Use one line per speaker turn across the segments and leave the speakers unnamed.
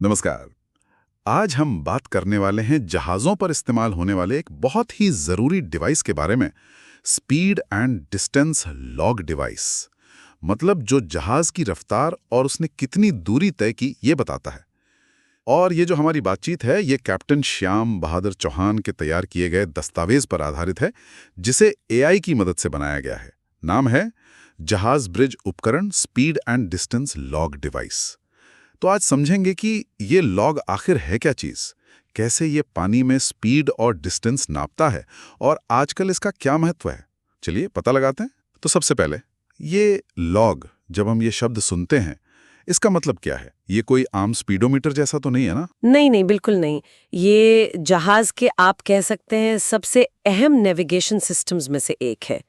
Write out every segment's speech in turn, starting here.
नमस्कार। आज हम बात करने वाले हैं जहाज़ों पर इस्तेमाल होने वाले एक बहुत ही ज़रूरी डिवाइस के बारे में, speed and distance log device. मतलब जो जहाज़ की रफ्तार और उसने कितनी दूरी तय की ये बताता है। और ये जो हमारी बातचीत है ये कैप्टन श्याम बहादुर चौहान के तैयार किए गए दस्तावेज पर आधारित है, जिसे एआई की मदद से बनाया गया है। नाम है जहाज़ ब्रिज उपकरण speed and distance log device. तो आज समझेंगे कि ये लॉग आखिर है क्या चीज़, कैसे ये पानी में स्पीड और डिस्टेंस नापता है और आजकल इसका क्या महत्व है। चलिए पता लगाते हैं। तो सबसे पहले ये लॉग, जब हम ये शब्द सुनते हैं इसका मतलब क्या है? ये कोई आम स्पीडोमीटर जैसा तो नहीं है ना?
नहीं नहीं, बिल्कुल नहीं। ये जहाज के आप कह सकते हैं सबसे अहम नेविगेशन सिस्टम्स में से एक है।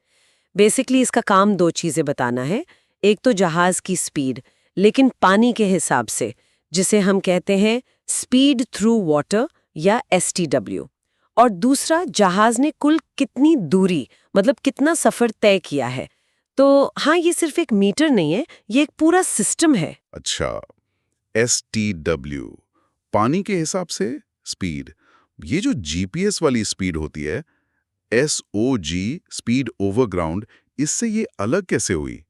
बेसिकली इसका काम दो चीजें बताना है। एक तो जहाज की स्पीड, लेकिन पानी के हिसाब से, जिसे हम कहते हैं स्पीड थ्रू वाटर या एसटीडब्ल्यू। और दूसरा जहाज ने कुल कितनी दूरी, मतलब कितना सफर तय किया है। तो हाँ, ये सिर्फ एक मीटर नहीं है, ये एक पूरा सिस्टम है।
अच्छा, STW, पानी के हिसाब से स्पीड। ये जो जीपीएस वाली स्पीड होती है, SOG, स्पीड ओवर ग्राउंड, इससे ये अलग कैसे हुई?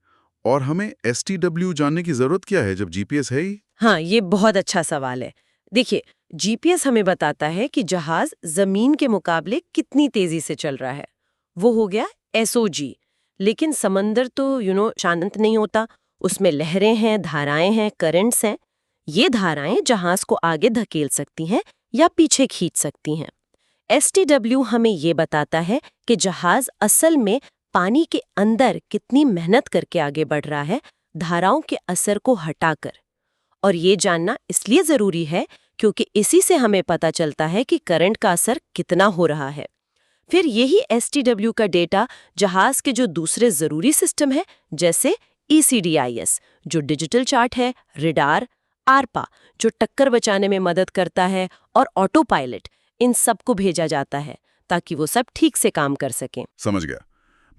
और हमें STW जानने की जरूरत क्या है जब जीपीएस है ही?
हाँ, ये बहुत अच्छा सवाल है। देखिए, जीपीएस हमें बताता है कि जहाज जमीन के मुकाबले कितनी तेजी से चल रहा है। वो हो गया एसओजी। लेकिन समंदर तो शांत नहीं होता। उसमें लहरें हैं, धाराएं हैं, करंट्स हैं। ये धाराएं जहाज को आगे धकेल सकती हैं या पीछे खींच सकती हैं। एसटीडब्ल्यू हमें ये बताता है कि जहाज असल में पानी के अंदर कितनी मेहनत करके आगे बढ़ रहा है, धाराओं के असर को हटाकर। और ये जानना इसलिए जरूरी है क्योंकि इसी से हमें पता चलता है कि करंट का असर कितना हो रहा है। फिर यही एसटीडब्ल्यू का डेटा जहाज के जो दूसरे जरूरी सिस्टम है, जैसे ECDIS जो डिजिटल चार्ट है, रिडार, आरपा जो टक्कर बचाने में मदद करता है, और ऑटो पायलट, इन सबको भेजा जाता है ताकि वो सब ठीक से काम कर सकें।
समझ गया।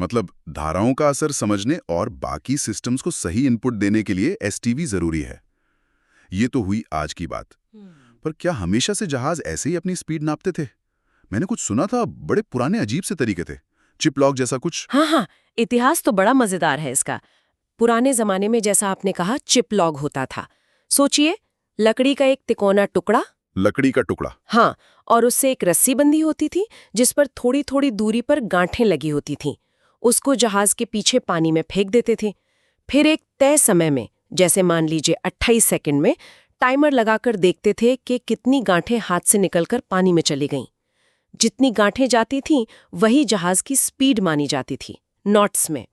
मतलब धाराओं का असर समझने और बाकी सिस्टम्स को सही इनपुट देने के लिए STV जरूरी है। ये तो हुई आज की बात। पर क्या हमेशा से जहाज ऐसे ही अपनी स्पीड नापते थे? मैंने कुछ सुना था बड़े पुराने अजीब से तरीके थे, चिप लॉक जैसा कुछ।
हाँ हाँ, इतिहास तो बड़ा मजेदार है इसका। पुराने जमाने में, जैसा आपने कहा, चिप लॉग होता था। सोचिए, लकड़ी का एक तिकोना टुकड़ा।
लकड़ी का टुकड़ा।
हाँ, और उससे एक रस्सी बंधी होती थी जिस पर थोड़ी थोड़ी दूरी पर गांठें लगी होती थीं। उसको जहाज के पीछे पानी में फेंक देते थे। फिर एक तय समय में, जैसे मान लीजिए 28 सेकंड में, टाइमर लगाकर देखते थे कि कितनी गांठें हाथ से निकलकर पानी में चली गईं। जितनी गांठें जाती थीं वही जहाज की स्पीड मानी जाती थी, नॉट्स में।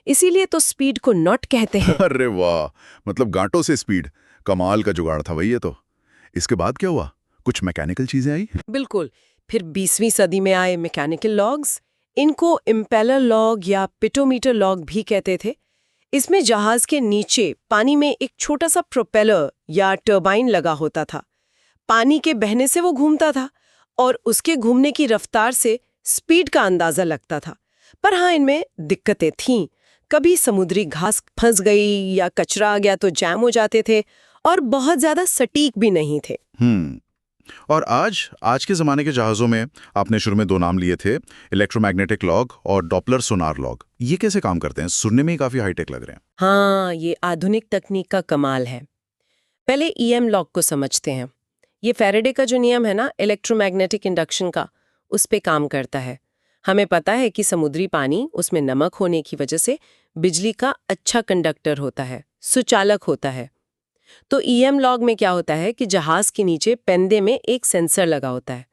इसीलिए तो स्पीड को नॉट कहते हैं।
अरे वाह, मतलब गांठों से स्पीड। कमाल का जुगाड़ था भाई ये तो। इसके बाद क्या हुआ? कुछ मैकेनिकल चीजें आई?
बिल्कुल। फिर 20वीं सदी में आए मैकेनिकल लॉग्स। इनको इम्पेलर लॉग या पिटोमीटर लॉग भी कहते थे। इसमें जहाज के नीचे पानी में एक छोटा सा प्रोपेलर या टर्बाइन लगा होता था। पानी के बहने से वो घूमता था और उसके घूमने की रफ्तार से स्पीड का अंदाजा लगता था। पर हाँ, इनमें दिक्कतें थीं। कभी समुद्री घास फंस गई या कचरा आ गया तो जैम हो जाते थे, और बहुत ज्यादा सटीक भी नहीं थे।
और आज के ज़माने के जहाज़ों में आपने शुरू में दो नाम लिए थे, इलेक्ट्रोमैग्नेटिक लॉग और डॉपलर सोनार लॉग। ये कैसे काम करते हैं? सुनने में ही काफ़ी हाईटेक लग रहे हैं।
हाँ, ये आधुनिक तकनीक का कमाल है। पहले EM लॉग को समझते हैं। ये फैराडे का जो नियम है ना, इलेक्ट्रोमैग्नेटिक इंडक्शन का, उस पे काम करता है। हमें पता है कि समुद्री पानी, उसमें नमक होने की वजह से बिजली का अच्छा कंडक्टर होता है, सुचालक होता है। तो EM लॉग में क्या होता है कि जहाज के नीचे पेंदे में एक सेंसर लगा होता है।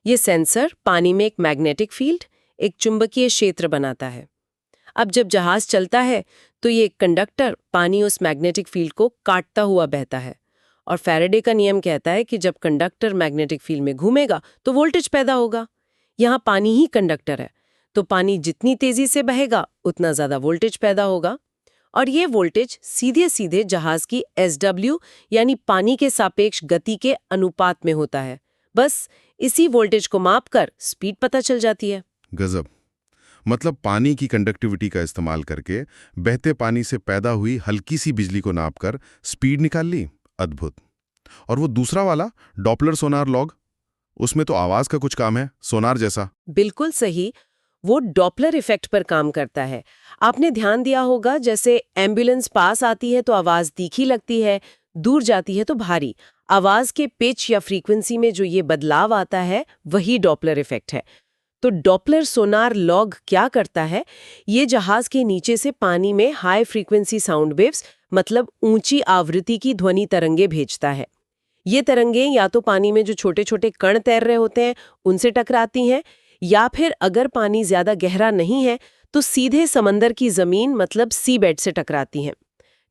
ये सेंसर पानी में एक मैग्नेटिक फील्ड, एक चुंबकीय क्षेत्र बनाता है। अब जब जहाज चलता है तो ये कंडक्टर पानी उस मैग्नेटिक फील्ड को काटता हुआ बहता है। और फैराडे का नियम कहता है कि जब कंडक्टर मैग्नेटिक फील्ड में घूमेगा तो वोल्टेज पैदा होगा। यहाँ पानी ही कंडक्टर है, तो पानी जितनी तेजी से बहेगा उतना ज्यादा वोल्टेज पैदा होगा। और ये वोल्टेज सीधे सीधे जहाज की SW यानी पानी के सापेक्ष गति के अनुपात में होता है। बस इसी वोल्टेज को मापकर स्पीड पता चल जाती है।
गजब। मतलब पानी की कंडक्टिविटी का इस्तेमाल करके बहते पानी से पैदा हुई हल्की सी बिजली को नापकर स्पीड निकाल ली। अद्भुत। और वो दूसरा वाला डॉपलर सोनार लॉग, उसमें तो आवाज का कुछ काम है, सोनार जैसा।
बिल्कुल सही। वो डॉपलर इफेक्ट पर काम करता है। आपने ध्यान दिया होगा, जैसे एम्बुलेंस पास आती है तो आवाज तीखी लगती है, दूर जाती है तो भारी। आवाज के पिच या फ्रीक्वेंसी में जो ये बदलाव आता है, वही डॉपलर इफेक्ट है। तो डॉपलर सोनार लॉग क्या करता है? ये जहाज के नीचे से पानी में हाई फ्रीक्वेंसी साउंड वेव्स, मतलब ऊंची आवृत्ति की ध्वनि तरंगे भेजता है। ये तरंगें या तो पानी में जो छोटे छोटे कण तैर रहे होते हैं उनसे टकराती हैं, या फिर अगर पानी ज्यादा गहरा नहीं है तो सीधे समंदर की जमीन, मतलब सी बेड से टकराती हैं।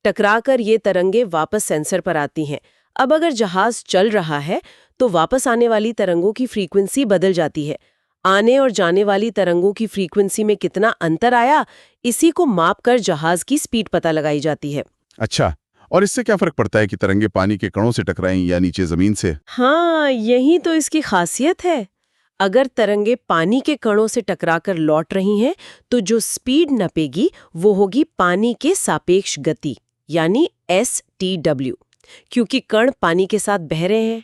टकराकर ये तरंगे वापस सेंसर पर आती हैं। अब अगर जहाज चल रहा है तो वापस आने वाली तरंगों की फ्रीक्वेंसी बदल जाती है। आने और जाने वाली तरंगों की फ्रीक्वेंसी में कितना अंतर आया, इसी को मापकर जहाज की स्पीड पता लगाई जाती है।
अच्छा, और इससे क्या फर्क पड़ता है कि तरंगे पानी के कणों से टकराएं या नीचे जमीन से?
हाँ, यही तो इसकी खासियत है। अगर तरंगे पानी के कणों से टकराकर लौट रही हैं, तो जो स्पीड नपेगी वो होगी पानी के सापेक्ष गति, यानी STW, क्योंकि कण पानी के साथ बह रहे हैं।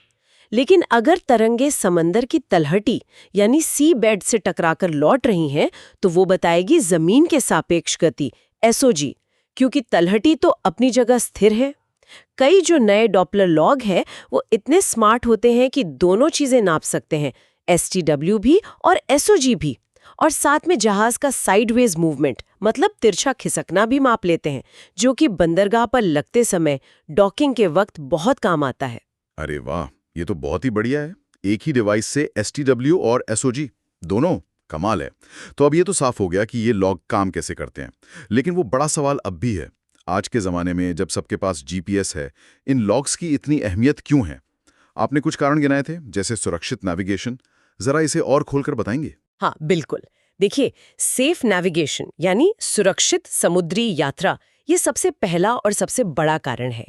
लेकिन अगर तरंगे समंदर की तलहटी यानी सी बेड से टकराकर लौट रही हैं, तो वो बताएगी जमीन के सापेक्ष गति, SOG, क्योंकि तलहटी तो अपनी जगह स्थिर है। कई जो नए डॉपलर लॉग हैं वो इतने स्मार्ट होते हैं कि दोनों चीजें नाप सकते हैं, STW भी और SOG भी, और साथ में जहाज का साइडवेज मूवमेंट, मतलब तिरछा खिसकना भी माप लेते हैं, जो कि बंदरगाह पर लगते समय डॉकिंग के वक्त बहुत काम आता है।
अरे वाह, ये तो बहुत ही बढ़िया है। एक ही डिवाइस से STW और SOG दोनों, कमाल है। तो अब ये तो साफ हो गया कि ये लॉग काम कैसे करते हैं, लेकिन वो बड़ा सवाल अब भी है, आज के ज़माने में जब सबके पास GPS है, इन लॉग्स की इतनी अहमियत क्यों है? आपने कुछ कारण गिनाए थे, जैसे सुरक्षित नेविगेशन। ज़रा इसे और खोलकर बताएंगे?
हाँ, बिल्कुल। देखिए, सेफ नेविगेशन यानी सुरक्षित समुद्री यात्रा, ये सबसे पहला और सबसे बड़ा कारण है।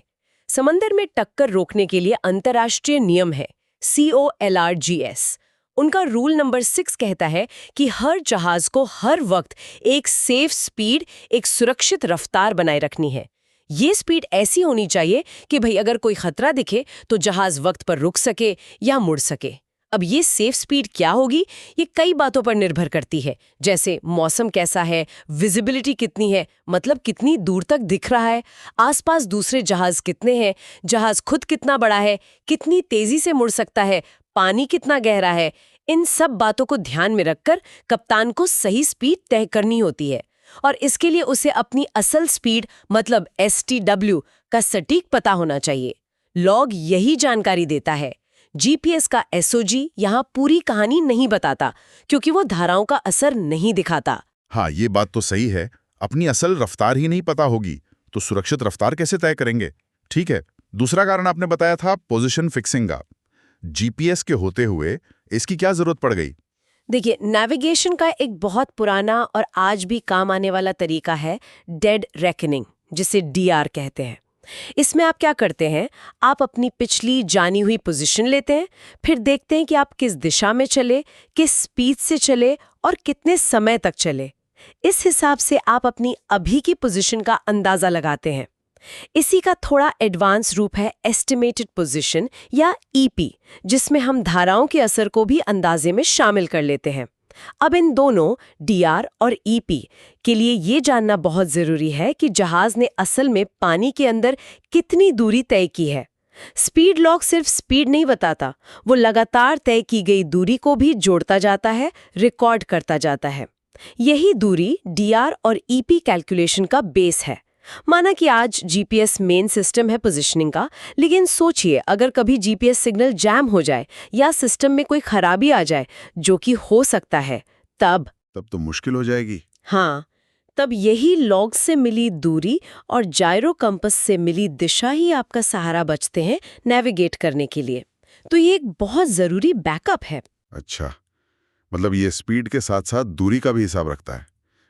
समंदर में टक्कर रोकने के लिए अंतर्राष्ट्रीय नियम है, COLRGS। उनका रूल नंबर 6 कहता है कि हर जहाज को हर वक्त एक सेफ स्पीड, एक सुरक्षित रफ्तार बनाए रखनी है। ये स्पीड ऐसी होनी चाहिए कि भाई अगर कोई खतरा दिखे तो जहाज वक्त पर रुक सके या मुड़ सके। अब ये सेफ स्पीड क्या होगी, ये कई बातों पर निर्भर करती है, जैसे मौसम कैसा है, विजिबिलिटी कितनी है, मतलब कितनी दूर तक दिख रहा है, आसपास दूसरे जहाज कितने हैं, जहाज खुद कितना बड़ा है, कितनी तेजी से मुड़ सकता है, पानी कितना गहरा है। इन सब बातों को ध्यान में रखकर कप्तान को सही स्पीड तय करनी होती है, और इसके लिए उसे अपनी असल स्पीड, मतलब STW का सटीक पता होना चाहिए। लॉग यही जानकारी देता है। GPS का SOG यहाँ पूरी कहानी नहीं बताता, क्योंकि वो धाराओं का असर नहीं दिखाता।
हाँ, ये बात तो सही है। अपनी असल रफ्तार ही नहीं पता होगी तो सुरक्षित रफ्तार कैसे तय करेंगे? ठीक है। दूसरा कारण आपने बताया था पोजीशन फिक्सिंग का। GPS के होते हुए इसकी क्या जरूरत पड़ गई?
देखिए, नेविगेशन का एक बहुत पुराना और आज भी काम आने वाला तरीका है डेड रेकनिंग, जिसे DR कहते हैं। इसमें आप क्या करते हैं, आप अपनी पिछली जानी हुई पोजीशन लेते हैं, फिर देखते हैं कि आप किस दिशा में चले, किस स्पीड से चले और कितने समय तक चले। इस हिसाब से आप अपनी अभी की पोजीशन का अंदाजा लगाते हैं। इसी का थोड़ा एडवांस रूप है एस्टिमेटेड पोजीशन या EP, जिसमें हम धाराओं के असर को भी अंदाजे में शामिल कर लेते हैं। अब इन दोनों DR और EP के लिए ये जानना बहुत जरूरी है कि जहाज ने असल में पानी के अंदर कितनी दूरी तय की है। स्पीड लॉग सिर्फ स्पीड नहीं बताता, वो लगातार तय की गई दूरी को भी जोड़ता जाता है, रिकॉर्ड करता जाता है। यही दूरी DR और EP कैलकुलेशन का बेस है। माना कि आज GPS मेन सिस्टम है पोजीशनिंग का, लेकिन सोचिए अगर कभी GPS सिग्नल जैम हो जाए या सिस्टम में कोई खराबी आ जाए, जो कि हो सकता है, तब
तो मुश्किल हो जाएगी।
हाँ, तब यही लॉग से मिली दूरी और जायरो कंपास से मिली दिशा ही आपका सहारा बचते हैं नेविगेट करने के लिए। तो ये एक बहुत जरूरी बैकअप है।
अच्छा, मतलब ये स्पीड के साथ साथ दूरी का भी हिसाब रखता है,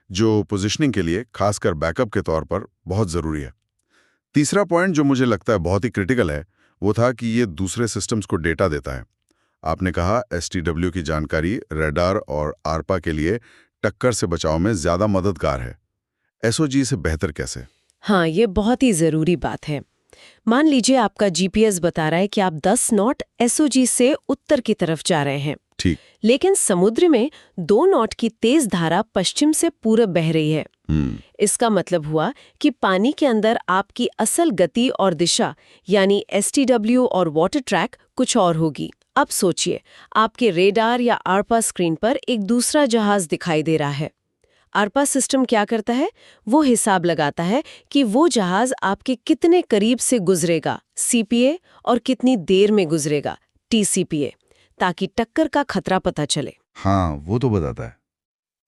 जो पोजीशनिंग के लिए खासकर बैकअप के तौर पर बहुत ज़रूरी है। तीसरा पॉइंट जो मुझे लगता है बहुत ही क्रिटिकल है, वो था कि ये दूसरे सिस्टम्स को डेटा देता है। आपने कहा STW की जानकारी रडार और ARPA के लिए टक्कर से बचाव में ज़्यादा मददगार है। SOG से बेहतर कैसे?
हाँ, ये बहुत ही ज़रूरी बात है। मान लीजिए आपका जीपीएस बता रहा है कि आप 10 नॉट एसओजी से उत्तर की तरफ जा रहे हैं,
ठीक।
लेकिन समुद्र में 2 नॉट की तेज धारा पश्चिम से पूरब बह रही है। इसका मतलब हुआ कि पानी के अंदर आपकी असल गति और दिशा यानी एसटीडब्ल्यू और वाटर ट्रैक कुछ और होगी। अब सोचिए, आपके रेडार या आरपा स्क्रीन पर एक दूसरा जहाज दिखाई दे रहा है। आरपा सिस्टम क्या करता है? वो हिसाब लगाता है कि वो जहाज आपके कितने करीब से गुजरेगा, सीपीए, और कितनी देर में गुजरेगा, टीसीपीए, ताकि टक्कर का खतरा पता चले।
हाँ, वो तो बताता है।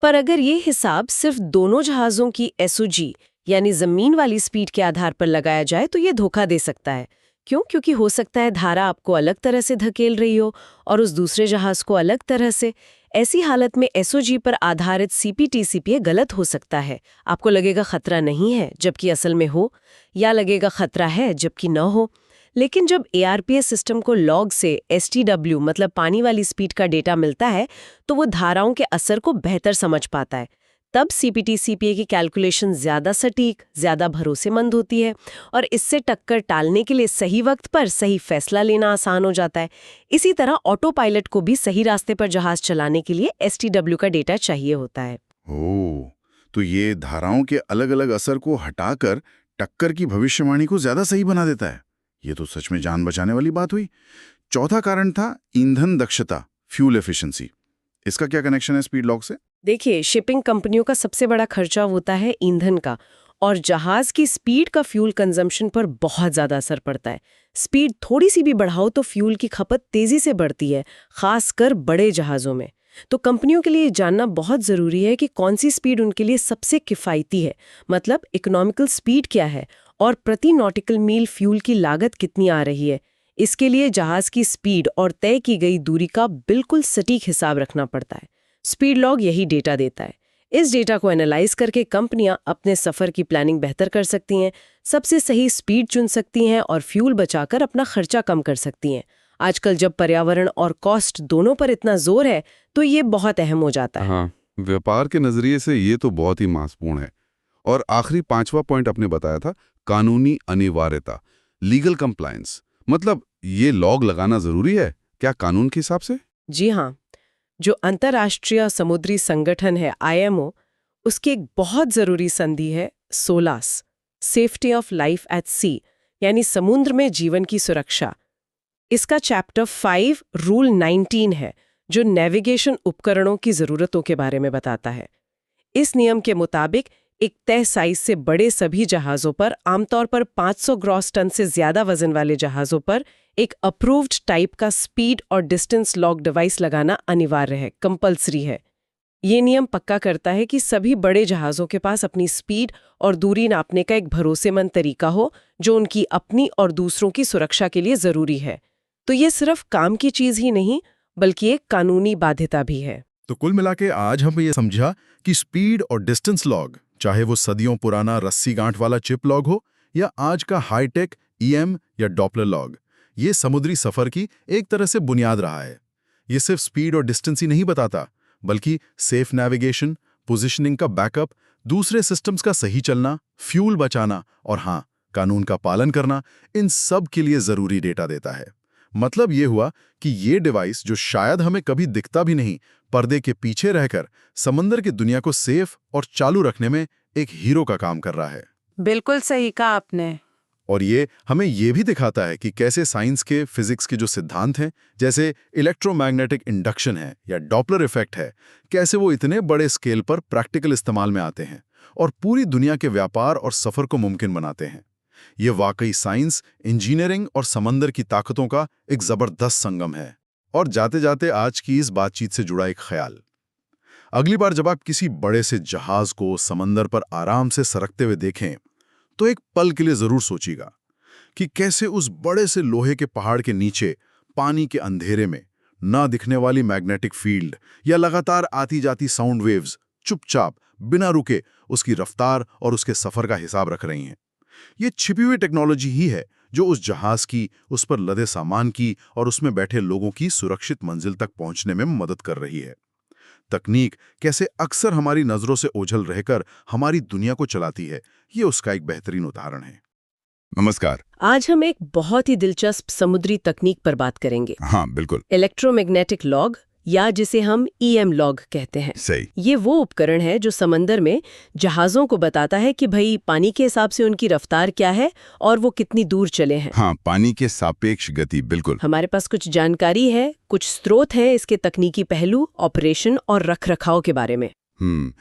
पर अगर ये हिसाब सिर्फ दोनों जहाज़ों की एसओजी यानी जमीन वाली स्पीड के आधार पर लगाया जाए तो ये धोखा दे सकता है। क्यों? क्योंकि हो सकता है धारा आपको अलग तरह से धकेल रही हो और उस दूसरे जहाज को अलग तरह से। ऐसी हालत में एसओजी पर आधारित सीपीटीसीपीए गलत हो सकता है। आपको लगेगा खतरा नहीं है जबकि असल में हो, या लगेगा खतरा है जबकि न हो। लेकिन जब एआरपीएस सिस्टम को लॉग से एसटीडब्ल्यू मतलब पानी वाली स्पीड का डेटा मिलता है तो वो धाराओं के असर को बेहतर समझ पाता है। तब सीपीटी-सीपीए की कैलकुलेशन ज़्यादा सटीक, ज़्यादा भरोसेमंद होती है और इससे टक्कर टालने के लिए सही वक्त पर सही फैसला लेना आसान हो जाता है। इसी तरह ऑटो पायलट को भी सही रास्ते पर जहाज चलाने के लिए एसटीडब्ल्यू का डेटा चाहिए होता है।
ओह, तो ये धाराओं के अलग-अलग असर को हटाकर टक्कर की भविष्यवाणी को ज्यादा सही बना देता है। ये तो सच में जान बचाने वाली बात हुई। चौथा कारण था ईंधन दक्षता, फ्यूल एफिशिएंसी। इसका क्या कनेक्शन है स्पीड लॉग से?
देखिए, शिपिंग कंपनियों का सबसे बड़ा खर्चा होता है ईंधन का, और जहाज की स्पीड का फ्यूल कंजम्पशन पर बहुत ज़्यादा असर पड़ता है। स्पीड थोड़ी सी भी बढ़ाओ तो फ्यूल की खपत तेज़ी से बढ़ती है, खासकर बड़े जहाज़ों में। तो कंपनियों के लिए जानना बहुत ज़रूरी है कि कौन सी स्पीड उनके लिए सबसे किफ़ायती है, मतलब इकोनॉमिकल स्पीड क्या है और प्रति नॉटिकल मील फ्यूल की लागत कितनी आ रही है। इसके लिए जहाज की स्पीड और तय की गई दूरी का बिल्कुल सटीक हिसाब रखना पड़ता है। स्पीड लॉग यही डेटा देता है। इस डेटा को एनालाइज करके कंपनियां अपने सफर की प्लानिंग बेहतर कर सकती हैं, सबसे सही स्पीड चुन सकती हैं और फ्यूल बचाकर अपना खर्चा कम कर सकती हैं। आजकल जब पर्यावरण और कॉस्ट दोनों पर इतना जोर है तो ये बहुत अहम हो जाता है।
हाँ, व्यापार के नजरिए से ये तो बहुत ही महत्वपूर्ण है। और आखिरी पांचवा पॉइंट आपने बताया था, कानूनी अनिवार्यता, लीगल कंप्लायंस। मतलब ये लॉग लगाना जरूरी है क्या कानून के हिसाब से?
जी हाँ, जो अंतर्राष्ट्रीय समुद्री संगठन है आईएमओ, उसकी एक बहुत जरूरी संधि है SOLAS, safety of life at sea, यानी समुद्र में जीवन की सुरक्षा। इसका चैप्टर 5 रूल 19 है जो नेविगेशन उपकरणों की जरूरतों के बारे में बताता है। इस नियम के मुताबिक एक तय साइज से बड़े सभी जहाज़ों पर, आमतौर पर 500 ग्रॉस टन से ज्यादा वजन वाले जहाज़ों पर, एक अप्रूव्ड टाइप का स्पीड और डिस्टेंस लॉग डिवाइस लगाना अनिवार्य है, कंपल्सरी है। ये नियम पक्का करता है कि सभी बड़े जहाज़ों के पास अपनी स्पीड और दूरी नापने का एक भरोसेमंद तरीका हो जो उनकी अपनी और दूसरों की सुरक्षा के लिए जरूरी है। तो ये सिर्फ काम की चीज ही नहीं बल्कि एक कानूनी बाध्यता भी है।
तो कुल मिला के आज हम ये समझा कि स्पीड और डिस्टेंस लॉग, चाहे वो सदियों पुराना रस्सी गांठ वाला चिप लॉग हो या आज का हाईटेक ईएम या डॉपलर लॉग, ये समुद्री सफर की एक तरह से बुनियाद रहा है। ये सिर्फ स्पीड और डिस्टेंस ही नहीं बताता, बल्कि सेफ नेविगेशन, पोजीशनिंग का बैकअप, दूसरे सिस्टम्स का सही चलना, फ्यूल बचाना और हाँ, कानून का पालन करना, इन सब के लिए जरूरी डेटा देता है। मतलब ये हुआ कि ये डिवाइस, जो शायद हमें कभी दिखता भी नहीं, पर्दे के पीछे रहकर समंदर की दुनिया को सेफ और चालू रखने में एक हीरो का काम कर रहा है।
बिल्कुल सही कहा आपने।
और ये हमें ये भी दिखाता है कि कैसे साइंस के, फिजिक्स के जो सिद्धांत हैं, जैसे इलेक्ट्रोमैग्नेटिक इंडक्शन है या डॉपलर इफेक्ट है, कैसे वो इतने बड़े स्केल पर प्रैक्टिकल इस्तेमाल में आते हैं और पूरी दुनिया के व्यापार और सफर को मुमकिन बनाते हैं। ये वाकई साइंस, इंजीनियरिंग और समंदर की ताकतों का एक जबरदस्त संगम है। और जाते जाते आज की इस बातचीत से जुड़ा एक ख्याल, अगली बार जब आप किसी बड़े से जहाज को समंदर पर आराम से सरकते हुए देखें तो एक पल के लिए जरूर सोचिएगा कि कैसे उस बड़े से लोहे के पहाड़ के नीचे पानी के अंधेरे में ना दिखने वाली मैग्नेटिक फील्ड या लगातार आती जाती साउंड वेव्स चुपचाप बिना रुके उसकी रफ्तार और उसके सफर का हिसाब रख रही हैं। ये छिपी हुई टेक्नोलॉजी ही है जो उस जहाज की, उस पर लदे सामान की और उसमें बैठे लोगों की सुरक्षित मंजिल तक पहुंचने में मदद कर रही है। तकनीक कैसे अक्सर हमारी नजरों से ओझल रहकर हमारी दुनिया को चलाती है, ये उसका एक बेहतरीन उदाहरण है।
नमस्कार।
आज हम एक बहुत ही दिलचस्प समुद्री तकनीक पर बात करेंगे,
हाँ बिल्कुल
इलेक्ट्रोमैग्नेटिक लॉग, या जिसे हम ईएम लॉग कहते हैं।
सही।
ये वो उपकरण है जो समंदर में जहाज़ों को बताता है कि भाई पानी के हिसाब से उनकी रफ्तार क्या है और वो कितनी दूर चले हैं।
हाँ, पानी के सापेक्ष गति, बिल्कुल।
हमारे पास कुछ जानकारी है, कुछ स्रोत हैं इसके तकनीकी पहलू, ऑपरेशन और रखरखाव के बारे में।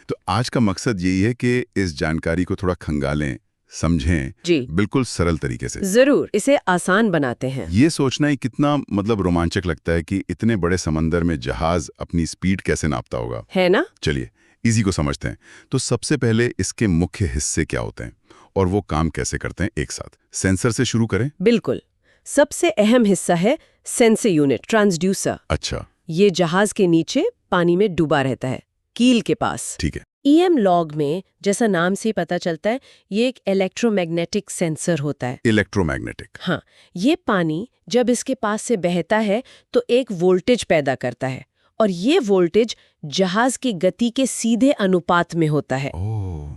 तो आज का मकसद यही है कि इस जानकारी को थोड़ा खंगालें, समझें,
जी
बिल्कुल सरल तरीके से।
जरूर, इसे आसान बनाते हैं।
ये सोचना ही कितना रोमांचक लगता है कि इतने बड़े समंदर में जहाज अपनी स्पीड कैसे नापता होगा,
है ना?
चलिए इसी को समझते हैं। तो सबसे पहले इसके मुख्य हिस्से क्या होते हैं और वो काम कैसे करते हैं एक साथ। सेंसर से शुरू करें।
बिल्कुल, सबसे अहम हिस्सा है सेंसर यूनिट, ट्रांसड्यूसर।
अच्छा,
ये जहाज के नीचे पानी में डूबा रहता है, कील के पास।
ठीक है।
ईएम लॉग में, जैसा नाम से ही पता चलता है, ये एक इलेक्ट्रोमैग्नेटिक सेंसर होता है।
इलेक्ट्रोमैग्नेटिक।
हाँ, ये पानी जब इसके पास से बहता है तो एक वोल्टेज पैदा करता है, और ये वोल्टेज जहाज की गति के सीधे अनुपात में होता है।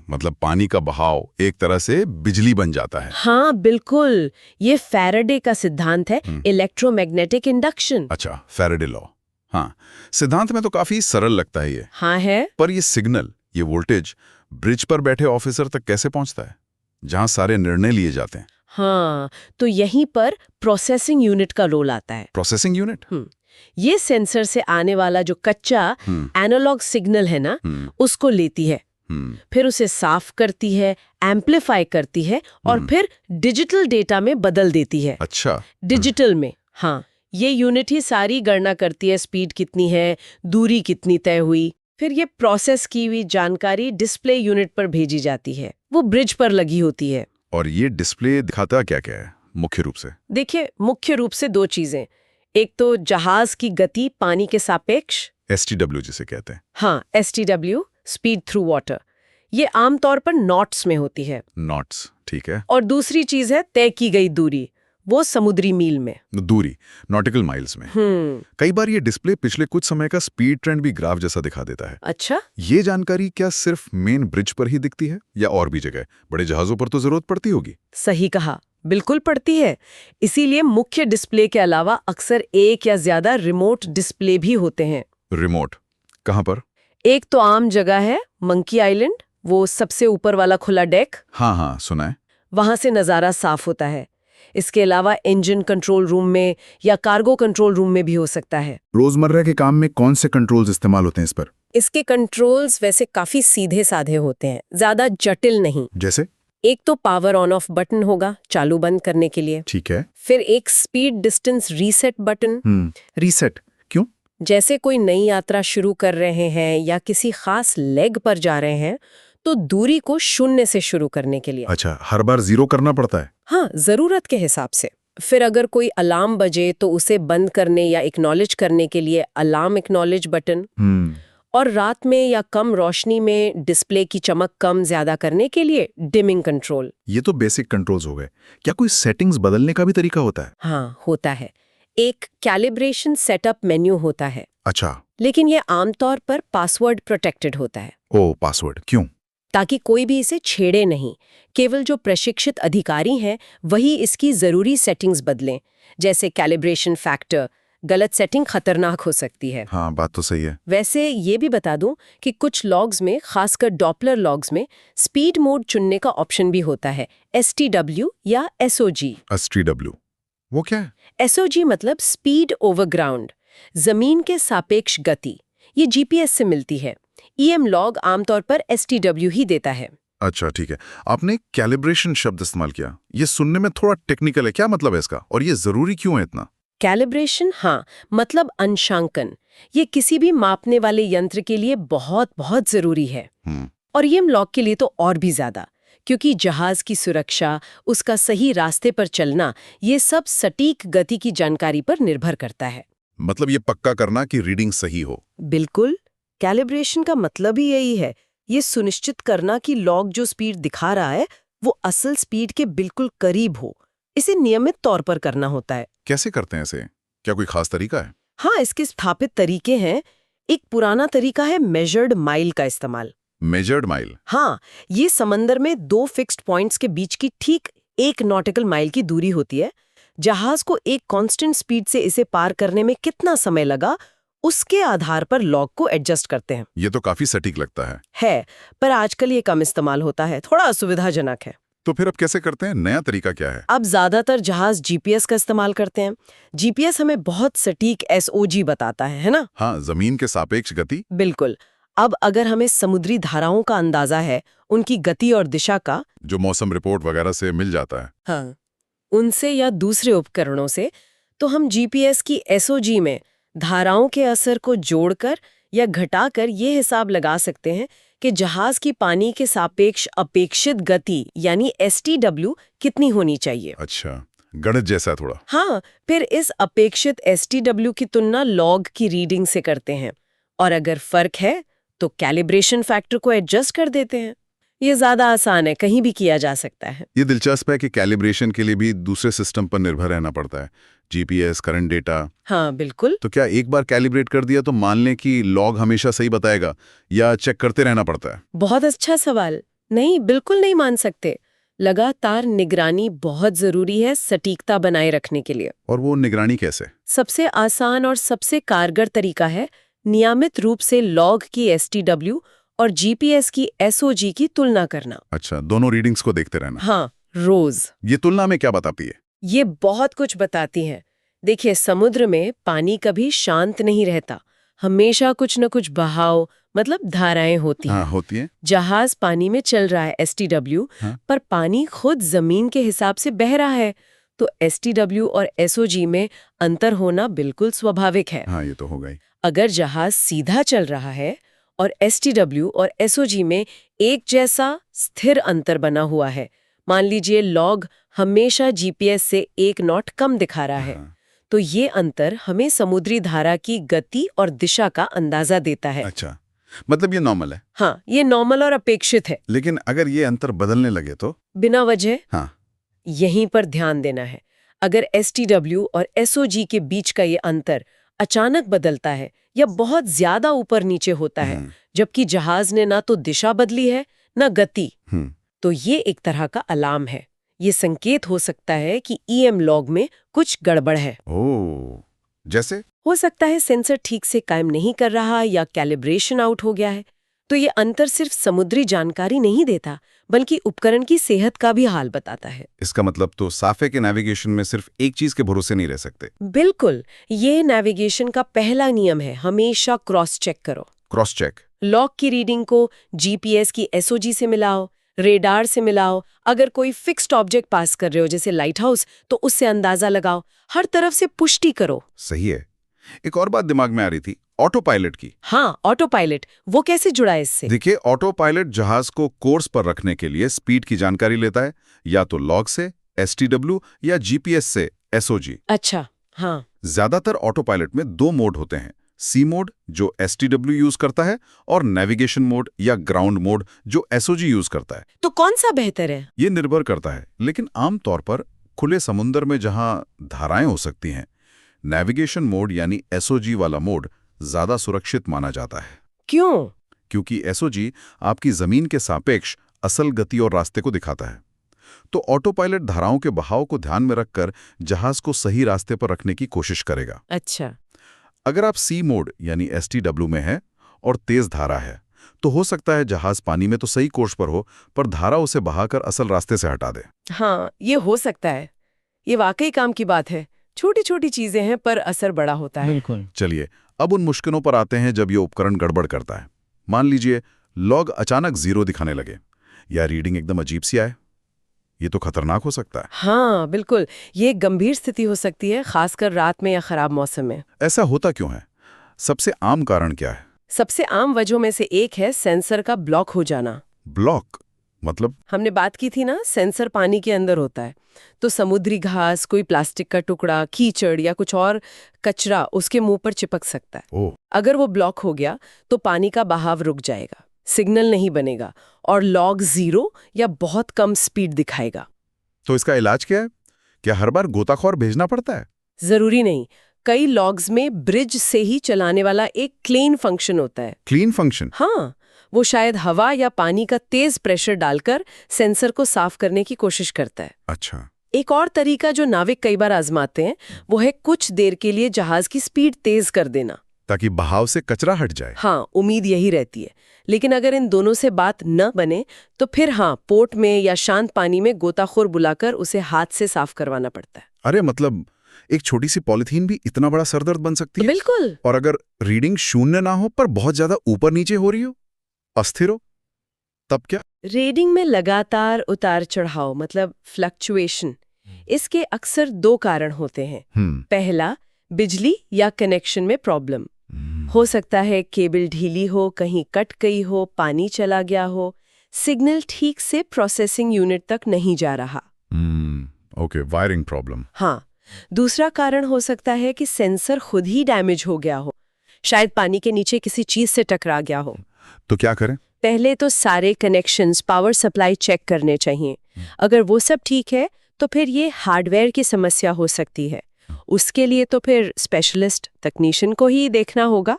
मतलब पानी का बहाव एक तरह से बिजली बन जाता है।
हाँ बिल्कुल, ये फैराडे का सिद्धांत है, इलेक्ट्रोमैग्नेटिक इंडक्शन।
अच्छा, फैराडे लॉ। हाँ, सिद्धांत में तो काफी सरल लगता है ये।
हाँ है।
पर ये सिग्नल, ये वोल्टेज ब्रिज पर बैठे ऑफिसर तक कैसे पहुंचता है, जहां सारे निर्णय लिए जाते हैं?
हाँ, तो यहीं पर प्रोसेसिंग यूनिट का रोल आता है।
Processing unit?
ये सेंसर से आने वाला जो कच्चा एनालॉग सिग्नल है ना, उसको लेती है, फिर उसे साफ करती है, एम्पलीफाई करती है और फिर डिजिटल डेटा में बदल देती है।
अच्छा।
डिजिटल में, हाँ, ये यूनिट ही सारी गणना करती है, स्पीड कितनी है, दूरी कितनी तय हुई। फिर ये प्रोसेस की हुई जानकारी डिस्प्ले यूनिट पर भेजी जाती है, वो ब्रिज पर लगी होती है।
और ये डिस्प्ले दिखाता क्या-क्या है मुख्य रूप से?
देखिए, मुख्य रूप से दो चीजें। एक तो जहाज की गति पानी के सापेक्ष,
STW जिसे कहते हैं।
हाँ, STW, स्पीड थ्रू वाटर, ये आमतौर पर नॉट्स में होती है।
नॉट्स, ठीक है।
और दूसरी चीज है तय की गई दूरी, वो समुद्री मील में।
दूरी, नॉटिकल माइल्स में। कई बार ये डिस्प्ले पिछले कुछ समय का स्पीड ट्रेंड भी ग्राफ जैसा दिखा देता है।
अच्छा,
ये जानकारी क्या सिर्फ मेन ब्रिज पर ही दिखती है या और भी जगह? बड़े जहाजों पर तो जरूरत पड़ती होगी।
सही कहा, बिल्कुल पड़ती है। इसीलिए मुख्य डिस्प्ले के अलावा अक्सर एक या ज्यादा रिमोट डिस्प्ले भी होते हैं।
रिमोट कहाँ पर?
एक तो आम जगह है मंकी आइलैंड, वो सबसे ऊपर वाला खुला डेक।
हाँ, सुना है।
वहां से नजारा साफ होता है। इसके अलावा इंजन कंट्रोल रूम में या कार्गो कंट्रोल रूम में भी हो सकता है।
रोजमर्रा के काम में कौन से कंट्रोल्स इस्तेमाल होते हैं इस पर?
इसके कंट्रोल्स वैसे काफी सीधे साधे होते हैं, ज्यादा जटिल नहीं।
जैसे?
एक तो पावर ऑन ऑफ बटन होगा चालू बंद करने के लिए।
ठीक है।
फिर एक speed distance reset button.
Reset क्यों?
जैसे कोई नई यात्रा शुरू कर रहे हैं या किसी खास लेग पर जा रहे हैं, तो दूरी को 0 से शुरू करने के लिए।
अच्छा, हर बार 0 करना पड़ता है?
हाँ, जरूरत के हिसाब से। फिर अगर कोई अलार्म बजे तो उसे बंद करने या एक्नॉलेज करने के लिए अलार्म एक्नॉलेज बटन। और रात में या कम रोशनी में डिस्प्ले की चमक कम ज्यादा करने के लिए डिमिंग कंट्रोल।
ये तो बेसिक कंट्रोल्स हो गए। क्या कोई सेटिंग्स बदलने का भी तरीका होता है?
हाँ, होता है। एक कैलिब्रेशन सेटअप मेन्यू होता है।
अच्छा।
लेकिन ये आमतौर पर पासवर्ड प्रोटेक्टेड होता है।
ओ, पासवर्ड क्यों?
ताकि कोई भी इसे छेड़े नहीं। केवल जो प्रशिक्षित अधिकारी हैं वही इसकी जरूरी सेटिंग्स बदलें। जैसे कैलिब्रेशन फैक्टर, गलत सेटिंग खतरनाक हो सकती है।
हाँ, बात तो सही है।
वैसे ये भी बता दूं कि कुछ लॉग्स में, खासकर डॉपलर लॉग्स में, स्पीड मोड चुनने का ऑप्शन भी होता है, STW या SOG।
STW वो क्या है?
SOG मतलब स्पीड ओवर ग्राउंड, जमीन के सापेक्ष गति। ये GPS से मिलती है। EM लॉग आमतौर पर STW ही देता है।
अच्छा, ठीक है। आपने कैलिब्रेशन शब्द इस्तेमाल किया, ये सुनने में थोड़ा टेक्निकल है, क्या मतलब है इसका और ये जरूरी क्यों है इतना?
कैलिब्रेशन, हाँ, मतलब अंशांकन। ये किसी भी मापने वाले यंत्र के लिए बहुत बहुत जरूरी है। और EM लॉग के लिए तो और भी ज्यादा, क्योंकि जहाज की सुरक्षा, उसका सही रास्ते पर चलना, ये सब सटीक गति की जानकारी पर निर्भर करता है।
मतलब ये पक्का करना कि रीडिंग सही हो।
बिल्कुल, कैलिब्रेशन का मतलब ही यही है, ये सुनिश्चित करना कि लॉग जो स्पीड दिखा रहा है वो असल स्पीड के बिल्कुल करीब हो। इसे नियमित तौर पर करना होता है।
कैसे करते हैं इसे? क्या कोई खास तरीका है?
हाँ, इसके स्थापित तरीके हैं। एक पुराना तरीका है मेजर्ड माइल का इस्तेमाल।
Measured mile?
हाँ, ये समंदर में 2 फिक्स्ड पॉइंट्स के बीच की ठीक 1 नॉटिकल माइल की दूरी होती है। जहाज को एक कांस्टेंट स्पीड से इसे पार करने में कितना समय लगा, उसके आधार पर लॉग को एडजस्ट करते हैं।
ये तो काफी सटीक लगता
है, पर आजकल ये कम इस्तेमाल होता है, थोड़ा असुविधाजनक है।
तो फिर अब कैसे करते हैं? नया तरीका क्या है?
अब ज्यादातर जहाज जीपीएस का इस्तेमाल करते हैं। जीपीएस हमें बहुत सटीक एसओजी बताता है ना?
हाँ, जमीन के सापेक्ष गति।
बिल्कुल। अब अगर हमें समुद्री धाराओं का अंदाजा है, उनकी गति और दिशा का,
जो मौसम रिपोर्ट वगैरह से मिल जाता है।
हाँ, उनसे या दूसरे उपकरणों से, तो हम जीपीएस की एसओजी में धाराओं के असर को जोड़कर या घटाकर ये हिसाब लगा सकते हैं कि जहाज की पानी के सापेक्ष अपेक्षित गति यानी एसटीडब्ल्यू कितनी होनी चाहिए।
अच्छा, गणित जैसा थोड़ा।
हाँ, फिर इस अपेक्षित एसटीडब्ल्यू की तुलना लॉग की रीडिंग से करते हैं, और अगर फर्क है तो कैलिब्रेशन फैक्टर को एडजस्ट कर देते हैं। ये ज्यादा आसान है, कहीं भी किया जा सकता है।
ये दिलचस्प है कि कैलिब्रेशन के लिए भी दूसरे सिस्टम पर निर्भर रहना पड़ता है, जीपीएस, करंट डेटा।
हाँ बिल्कुल।
तो क्या एक बार कैलिब्रेट कर दिया तो मान लें कि लॉग हमेशा सही बताएगा, या चेक करते रहना पड़ता है?
बहुत अच्छा सवाल। नहीं, बिल्कुल नहीं मान सकते। लगातार निगरानी बहुत जरूरी है सटीकता बनाए रखने के लिए।
और वो निगरानी कैसे?
सबसे आसान और सबसे कारगर तरीका है नियमित रूप से लॉग की एसटीडब्ल्यू और जीपीएस की एसओजी की तुलना करना।
अच्छा, दोनों रीडिंग्स को देखते रहना।
हाँ, रोज।
ये तुलना में क्या बताती है?
ये बहुत कुछ बताती हैं। देखिए, समुद्र में पानी कभी शांत नहीं रहता, हमेशा कुछ न कुछ बहाव मतलब धाराएं होती हैं।
हाँ, होती है।
जहाज पानी में चल रहा है एसटीडब्ल्यू,
हाँ।
पर पानी खुद जमीन के हिसाब से बह रहा है, तो एसटीडब्ल्यू और एसओजी में अंतर होना बिल्कुल स्वाभाविक है।
हाँ, ये तो होगा ही।
अगर जहाज सीधा चल रहा है और एसटीडब्ल्यू और एसओजी में एक जैसा स्थिर अंतर बना हुआ है, मान लीजिए लॉग हमेशा जीपीएस से 1 नॉट कम दिखा रहा है, तो ये अंतर हमें समुद्री धारा की गति और दिशा का अंदाजा देता है।
अच्छा, मतलब ये नॉर्मल है।
हाँ, ये नॉर्मल और अपेक्षित है।
लेकिन अगर ये अंतर बदलने लगे तो?
बिना वजह?
हाँ।
यहीं पर ध्यान देना है। अगर एसटीडब्ल्यू और एसओजी के बीच का ये अंतर अचानक बदलता है या बहुत ज्यादा ऊपर नीचे होता है, जबकि जहाज ने ना तो दिशा बदली है ना गति, तो ये एक तरह का अलार्म है। ये संकेत हो सकता है कि ईएम लॉग में कुछ गड़बड़ है।
ओह, जैसे?
हो सकता है सेंसर ठीक से काम नहीं कर रहा या कैलिब्रेशन आउट हो गया है। तो ये अंतर सिर्फ समुद्री जानकारी नहीं देता, बल्कि उपकरण की सेहत का भी हाल बताता है।
इसका मतलब तो साफे के नेविगेशन में सिर्फ एक चीज के भरोसे नहीं रह सकते।
बिल्कुल, ये नेविगेशन का पहला नियम है, हमेशा क्रॉस चेक करो।
Cross check?
लॉग की रीडिंग को जीपीएस की एसओजी से मिलाओ, रेडार से मिलाओ, अगर कोई फिक्स्ड ऑब्जेक्ट पास कर रहे हो जैसे लाइट हाउस, तो उससे अंदाजा लगाओ, हर तरफ से पुष्टि करो।
सही है। एक और बात दिमाग में आ रही थी, ऑटो पायलट की।
हाँ, ऑटो पायलट, वो कैसे जुड़ा है इससे?
देखिए, ऑटो पायलट जहाज को कोर्स पर रखने के लिए स्पीड की जानकारी लेता है, या तो लॉग से, एसटीडब्ल्यू, या जीपीएस से, एसओजी।
अच्छा, हाँ।
ज्यादातर ऑटो पायलट में 2 मोड होते हैं, सी मोड जो एसटीडब्ल्यू यूज करता है, और नेविगेशन मोड या ग्राउंड मोड जो एसओजी यूज करता है।
तो कौन सा बेहतर है?
ये निर्भर करता है, लेकिन आमतौर पर खुले समुद्र में जहां धाराएं हो सकती हैं, नेविगेशन मोड यानी एसओजी वाला मोड ज्यादा सुरक्षित माना जाता है।
क्यों?
क्योंकि एसओजी आपकी जमीन के सापेक्ष असल गति और रास्ते को दिखाता है। तो ऑटो पायलट धाराओं के बहाव को ध्यान में रखकर जहाज को सही रास्ते पर रखने की कोशिश करेगा।
अच्छा।
अगर आप सी मोड यानी एसटीडब्ल्यू में है और तेज धारा है, तो हो सकता है जहाज पानी में तो सही कोर्स पर हो, पर धारा उसे बहाकर असल रास्ते से हटा दे।
हाँ, ये हो सकता है। ये वाकई काम की बात है। छोटी छोटी चीजें हैं, पर असर बड़ा होता है।
बिल्कुल।
चलिए, अब उन मुश्किलों पर आते हैं जब ये उपकरण गड़बड़ करता है। मान लीजिए लॉग अचानक 0 दिखाने लगे, या रीडिंग एकदम अजीब सी आए। ये तो खतरनाक हो सकता है।
हाँ बिल्कुल, ये एक गंभीर स्थिति हो सकती है, खासकर रात में या खराब मौसम में।
ऐसा होता क्यों है? सबसे आम कारण क्या है?
सबसे आम वजहों में से एक है सेंसर का ब्लॉक हो जाना।
ब्लॉक मतलब?
हमने बात की थी ना, सेंसर पानी के अंदर होता है, तो समुद्री घास, कोई प्लास्टिक का टुकड़ा, कीचड़ या कुछ और कचरा उसके मुंह पर चिपक सकता है।
ओह,
अगर वो ब्लॉक हो गया तो पानी का बहाव रुक जाएगा, सिग्नल नहीं बनेगा और लॉग 0 या बहुत कम स्पीड दिखाएगा।
तो इसका इलाज क्या है? क्या हर बार गोताखोर भेजना पड़ता है?
जरूरी नहीं। कई लॉग्स में ब्रिज से ही चलाने वाला एक क्लीन फंक्शन होता है।
Clean function?
हाँ, वो शायद हवा या पानी का तेज प्रेशर डालकर सेंसर को साफ करने की कोशिश करता है।
अच्छा।
एक और तरीका जो नाविक कई बार आजमाते हैं वो है कुछ देर के लिए जहाज की स्पीड तेज कर देना,
ताकि बहाव से कचरा हट जाए।
हाँ, उम्मीद यही रहती है। लेकिन अगर इन दोनों से बात न बने तो फिर हाँ, पोर्ट में या शांत पानी में गोताखोर बुलाकर उसे हाथ से साफ करवाना पड़ता है।
अरे मतलब एक छोटी सी पॉलिथीन भी इतना बड़ा सरदर्द बन सकती है।
बिल्कुल।
और अगर रीडिंग शून्य ना हो पर बहुत ज्यादा ऊपर नीचे हो रही हो, अस्थिर हो, तब क्या?
रीडिंग में लगातार उतार चढ़ाव मतलब फ्लक्चुएशन, इसके अक्सर दो कारण होते हैं। पहला, बिजली या कनेक्शन में प्रॉब्लम। हो सकता है केबल ढीली हो, कहीं कट गई हो, पानी चला गया हो, सिग्नल ठीक से प्रोसेसिंग यूनिट तक नहीं जा रहा।
Okay, wiring problem.
हाँ, दूसरा कारण हो सकता है कि सेंसर खुद ही डैमेज हो गया हो, शायद पानी के नीचे किसी चीज से टकरा गया हो।
तो क्या करें?
पहले तो सारे कनेक्शंस, पावर सप्लाई चेक करने चाहिए। अगर वो सब ठीक है तो फिर ये हार्डवेयर की समस्या हो सकती है। उसके लिए तो फिर स्पेशलिस्ट टेक्नीशियन को ही देखना होगा।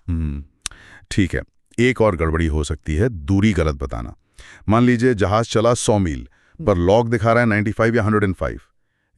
ठीक है। एक और गड़बड़ी हो सकती है, दूरी गलत बताना। मान लीजिए जहाज चला 100 मील पर लॉग दिखा रहा है 95 या 105।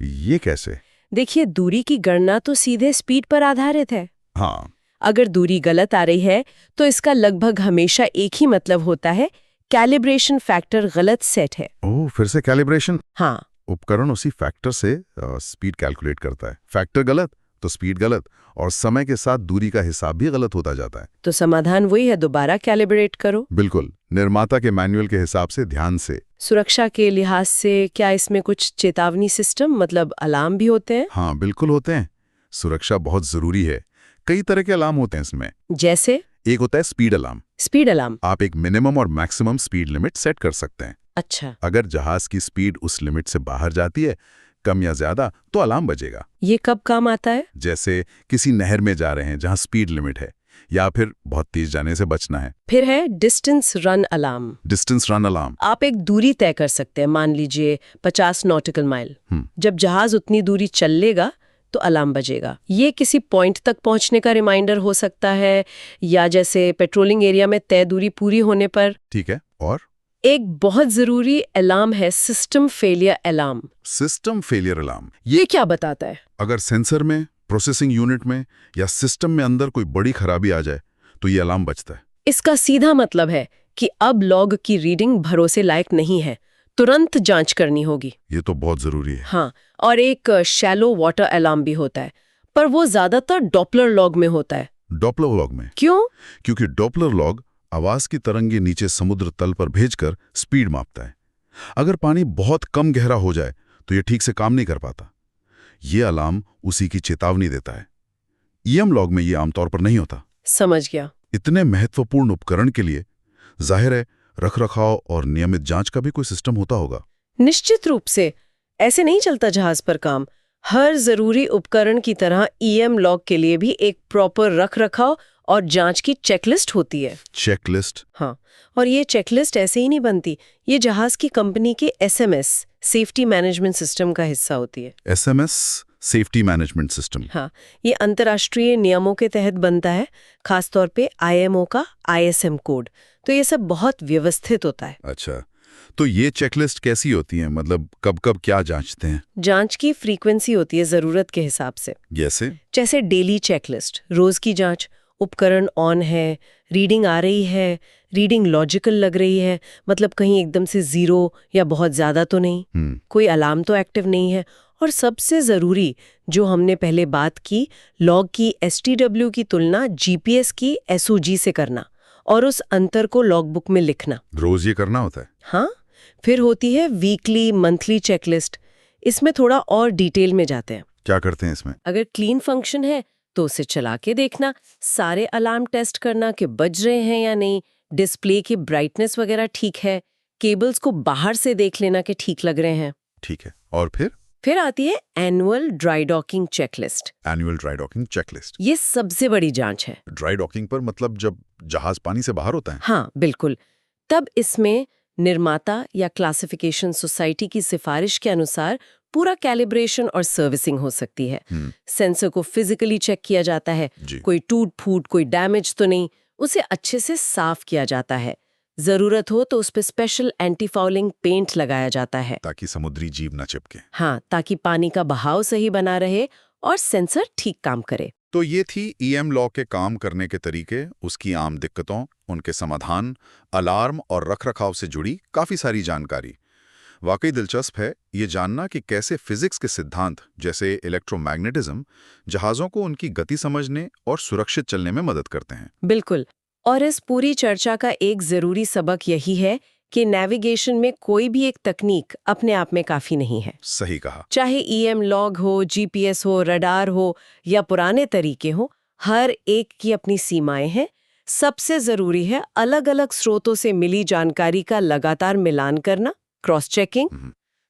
ये कैसे?
देखिए, दूरी की गणना तो सीधे स्पीड पर आधारित है।
हाँ।
अगर दूरी गलत आ रही है तो इसका लगभग हमेशा एक ही मतलब होता है, कैलिब्रेशन फैक्टर गलत सेट है।
ओह, फिर से कैलिब्रेशन?
हाँ,
उपकरण उसी फैक्टर से स्पीड कैलकुलेट करता है। फैक्टर गलत तो स्पीड गलत, और समय के साथ दूरी का हिसाब भी गलत होता जाता है।
तो समाधान वही है, दोबारा कैलिब्रेट करो।
बिल्कुल, निर्माता के मैनुअल के हिसाब से ध्यान से।
सुरक्षा के लिहाज से क्या इसमें कुछ चेतावनी सिस्टम मतलब अलार्म भी होते हैं?
हाँ, बिल्कुल होते हैं। सुरक्षा बहुत जरूरी है। कई तरह के अलार्म होते हैं इसमें।
जैसे?
एक होता है स्पीड अलार्म।
Speed alarm?
आप एक मिनिमम और मैक्सिमम स्पीड लिमिट सेट कर सकते हैं।
अच्छा।
अगर जहाज की स्पीड उस लिमिट से बाहर जाती है, कम या ज्यादा, तो अलार्म बजेगा।
ये कब काम आता है?
जैसे किसी नहर में जा रहे हैं जहां स्पीड लिमिट है, या फिर बहुत तेज जाने से बचना है।
फिर है distance run alarm.
Distance run alarm.
आप एक दूरी तय कर सकते हैं, मान लीजिए 50 नॉटिकल माइल। जब जहाज उतनी दूरी चल लेगा तो अलार्म बजेगा। ये किसी पॉइंट तक पहुंचने का रिमाइंडर हो सकता है, या जैसे पेट्रोलिंग एरिया में तय दूरी पूरी होने पर।
ठीक है। और
एक बहुत जरूरी अलार्म है system failure alarm.
System failure alarm
ये क्या बताता है?
अगर सेंसर में, प्रोसेसिंग यूनिट में या सिस्टम में अंदर कोई बड़ी खराबी आ जाए तो ये अलार्म बजता है।
इसका सीधा मतलब है कि अब लॉग की रीडिंग भरोसे लायक नहीं है, तुरंत जांच करनी होगी।
ये तो बहुत जरूरी है।
हाँ, और एक शैलो वाटर अलार्म भी होता है, पर वो ज्यादातर डॉपलर लॉग में होता है।
डॉपलर लॉग में?
क्यों?
क्योंकि डॉपलर लॉग आवाज की तरंगे नीचे समुद्र तल पर भेजकर स्पीड मापता है। अगर पानी बहुत कम गहरा हो जाए तो ये ठीक से काम नहीं कर पाता। ये अलार्म उसी की चेतावनी देता है। ईएम लॉग में ये आमतौर पर नहीं होता।
समझ गया।
इतने महत्वपूर्ण उपकरण के लिए जाहिर है रखरखाव और नियमित जांच का भी कोई सिस्टम होता होगा।
निश्चित रूप से। ऐसे नहीं चलता जहाज पर काम। हर जरूरी उपकरण की तरह ईएम लॉग के लिए भी एक प्रॉपर रखरखाव और जांच की चेकलिस्ट होती है।
चेकलिस्ट?
हाँ, और ये चेकलिस्ट ऐसे ही नहीं बनती, ये जहाज की कंपनी के एसएमएस सेफ्टी मैनेजमेंट सिस्टम का हिस्सा होती है।
SMS safety management system?
हाँ, ये अंतर्राष्ट्रीय नियमों के तहत बनता है, खासतौर पे आईएमओ का आईएसएम कोड। तो ये सब बहुत व्यवस्थित होता है।
अच्छा, तो ये चेकलिस्ट कैसी होती है? मतलब कब कब क्या जांचते हैं?
जांच की फ्रीक्वेंसी होती है जरूरत के हिसाब से। जैसे डेली चेकलिस्ट, रोज की जांच, उपकरण ऑन है, रीडिंग आ रही है, रीडिंग लॉजिकल लग रही है, मतलब कहीं एकदम से 0 या बहुत ज्यादा तो नहीं, कोई अलार्म तो एक्टिव नहीं है, और सबसे जरूरी जो हमने पहले बात की, लॉग की एसटीडब्ल्यू की तुलना जीपीएस की एसओजी से करना और उस अंतर को लॉगबुक में लिखना।
रोज ये करना होता है?
हाँ, फिर होती है वीकली मंथली चेकलिस्ट। इसमें थोड़ा और डिटेल में जाते हैं।
क्या करते हैं इसमें?
अगर क्लीन फंक्शन है तो उसे चला के देखना, सारे अलार्म टेस्ट करना कि बज रहे हैं या नहीं, डिस्प्ले की ब्राइटनेस वगैरह ठीक है, केबल्स को बाहर से देख लेना कि ठीक लग रहे हैं।
ठीक है। और फिर
आती है annual dry docking checklist.
Annual dry docking checklist?
ये सबसे बड़ी जांच है।
ड्राई डॉकिंग पर मतलब जब जहाज पानी से बाहर होता है?
हाँ, बिल्कुल। तब इसमें निर्माता या क्लासिफिकेशन सोसाइटी की सिफारिश के अनुसार पूरा कैलिब्रेशन और सर्विसिंग हो सकती है। सेंसर को फिजिकली चेक किया जाता है, कोई टूट फूट, कोई डैमेज तो नहीं, उसे अच्छे से साफ किया जाता है। जरूरत हो तो उस पे स्पेशल एंटी फाउलिंग पेंट लगाया जाता है।
ताकि समुद्री जीव न चिपके।
हाँ, ताकि पानी का बहाव सही बना रहे और सेंसर ठीक काम करे।
तो ये थी ईएम लॉक के काम करने के तरीके, उसकी आम दिक्कतों, उनके समाधान, अलार्म और रखरखाव से जुड़ी काफी सारी जानकारी। वाकई दिलचस्प है ये जानना कि कैसे फिजिक्स के सिद्धांत जैसे इलेक्ट्रोमैग्नेटिज्म जहाज़ों को उनकी गति समझने और सुरक्षित चलने में मदद करते हैं।
बिल्कुल। और इस पूरी चर्चा का एक जरूरी सबक यही है कि नेविगेशन में कोई भी एक तकनीक अपने आप में काफी नहीं है।
सही कहा।
चाहे ईएम लॉग हो, जीपीएस हो, रडार हो या पुराने तरीके हो, हर एक की अपनी सीमाएं हैं। सबसे जरूरी है अलग-अलग स्रोतों से मिली जानकारी का लगातार मिलान करना, क्रॉस चेकिंग,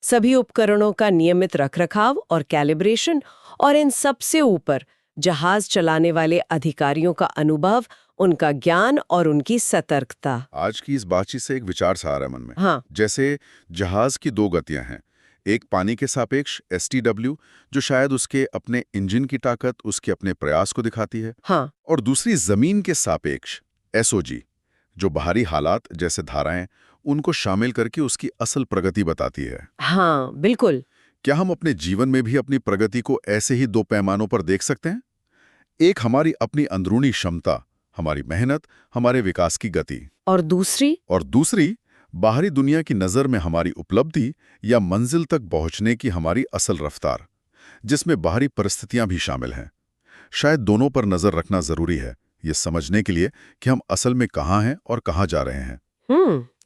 सभी उपकरणों का नियमित रखरखाव और कैलिब्रेशन, और इन सबसे ऊपर जहाज चलाने वाले अधिकारियों का अनुभव, उनका ज्ञान और उनकी सतर्कता।
आज की इस बातचीत से एक विचार सा आ रहा है मन में।
हाँ,
जैसे जहाज की दो गतियां हैं, एक पानी के सापेक्ष STW जो शायद उसके अपने इंजन की ताकत, उसके अपने प्रयास को दिखाती है,
हाँ,
और दूसरी जमीन के सापेक्ष SOG जो बाहरी हालात जैसे धाराएं उनको शामिल करके उसकी असल प्रगति बताती है।
हाँ, बिल्कुल।
क्या हम अपने जीवन में भी अपनी प्रगति को ऐसे ही दो पैमानों पर देख सकते हैं? एक हमारी अपनी अंदरूनी क्षमता, हमारी मेहनत, हमारे विकास की गति,
और दूसरी
बाहरी दुनिया की नज़र में हमारी उपलब्धि या मंजिल तक पहुंचने की हमारी असल रफ्तार, जिसमें बाहरी परिस्थितियां भी शामिल हैं। शायद दोनों पर नज़र रखना जरूरी है ये समझने के लिए कि हम असल में कहाँ हैं और कहाँ जा रहे हैं।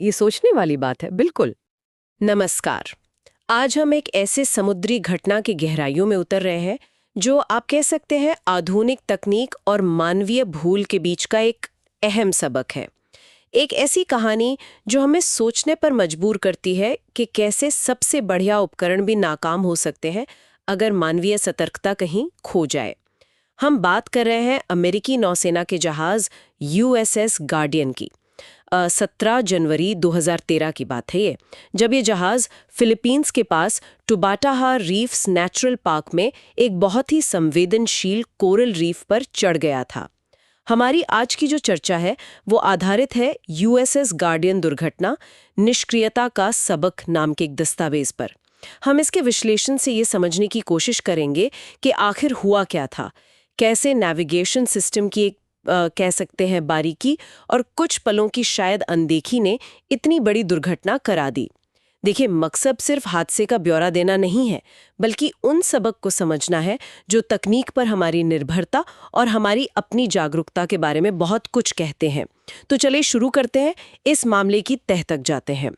ये सोचने वाली बात है, बिल्कुल। नमस्कार। आज हम एक ऐसे समुद्री घटना की गहराइयों में उतर रहे हैं जो आप कह सकते हैं आधुनिक तकनीक और मानवीय भूल के बीच का एक अहम सबक है। एक ऐसी कहानी जो हमें सोचने पर मजबूर करती है कि कैसे सबसे बढ़िया उपकरण भी नाकाम हो सकते हैं अगर मानवीय सतर्कता कहीं खो जाए। हम बात कर रहे हैं अमेरिकी नौसेना के जहाज USS गार्डियन की। 17 जनवरी 2013 की बात है ये, जब ये जहाज फिलीपींस के पास टुबाटाहा रीफ्स नेचुरल पार्क में एक बहुत ही संवेदनशील कोरल रीफ पर चढ़ गया था। हमारी आज की जो चर्चा है वो आधारित है USS गार्डियन दुर्घटना निष्क्रियता का सबक नाम के एक दस्तावेज पर। हम इसके विश्लेषण से ये समझने की कोशिश करेंगे कि आखिर हुआ क्या था, कैसे नेविगेशन सिस्टम की एक कह सकते हैं बारीकी और कुछ पलों की शायद अनदेखी ने इतनी बड़ी दुर्घटना करा दी। देखिए, मकसद सिर्फ हादसे का ब्यौरा देना नहीं है, बल्कि उन सबक को समझना है जो तकनीक पर हमारी निर्भरता और हमारी अपनी जागरूकता के बारे में बहुत कुछ कहते हैं। तो चलिए शुरू करते हैं, इस मामले की तह तक जाते हैं।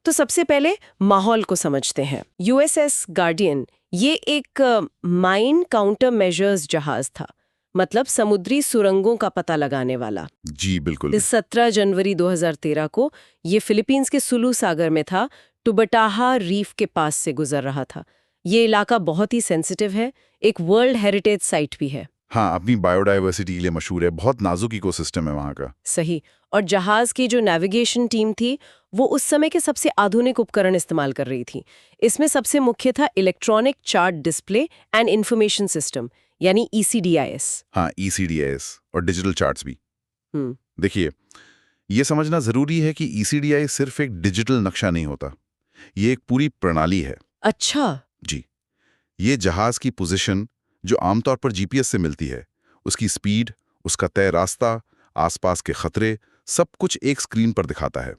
तो सबसे पहले माहौल को समझते हैं। USS गार्डियन ये एक माइन काउंटर मेजर्स जहाज था, मतलब समुद्री सुरंगों का पता लगाने वाला।
जी बिल्कुल।
इस 17 जनवरी 2013 को ये फिलीपींस के सुलू सागर में था, टुबाटाहा रीफ के पास से गुजर रहा था। ये इलाका बहुत ही सेंसिटिव है, एक वर्ल्ड हेरिटेज साइट भी है।
हाँ, अपनी बायोडाइवर्सिटी के लिए मशहूर है, बहुत नाजुक इकोसिस्टम है वहाँ का।
सही। और जहाज की जो नेविगेशन टीम थी वो उस समय के सबसे आधुनिक उपकरण इस्तेमाल कर रही थी। इसमें सबसे मुख्य था electronic chart display and information system, यानी ECDIS।
हाँ, ECDIS और डिजिटल चार्ट्स भी।
हम्म,
देखिए, ये समझना जरूरी है कि ECDIS सिर्फ एक डिजिटल नक्शा नहीं होता, ये एक पूरी प्रणाली है।
अच्छा।
जी, ये जहाज की पोजीशन जो आमतौर पर GPS से मिलती है, उसकी स्पीड, उसका तय रास्ता, आसपास के खतरे, सब कुछ एक स्क्रीन पर दिखाता है।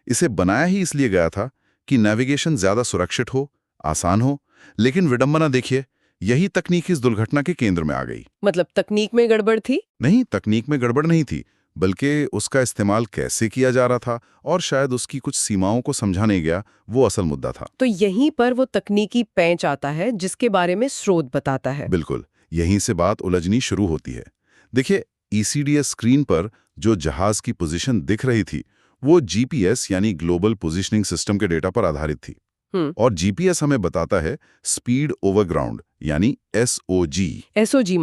इसे बनाया ही इसलिए गया था कि नेविगेशन ज्यादा सुरक्षित हो, आसान हो, लेकिन विडंबना देखिए, यही तकनीक इस दुर्घटना के केंद्र में आ गई।
मतलब तकनीक में गड़बड़ थी?
नहीं, तकनीक में गड़बड़ नहीं थी, बल्कि उसका इस्तेमाल कैसे किया जा रहा था और शायद उसकी कुछ सीमाओं को समझा नहीं गया, वो असल मुद्दा था।
तो यहीं पर वो तकनीकी पेंच आता है जिसके बारे में स्रोत बताता है।
बिल्कुल, यहीं से बात उलझनी शुरू होती है। देखिए, ECDIS स्क्रीन पर जो जहाज की पोजीशन दिख रही थी वो GPS यानी ग्लोबल पोजीशनिंग सिस्टम के डेटा पर आधारित थी। और GPS हमें बताता है स्पीड ओवर ग्राउंड यानी SOG।
SOG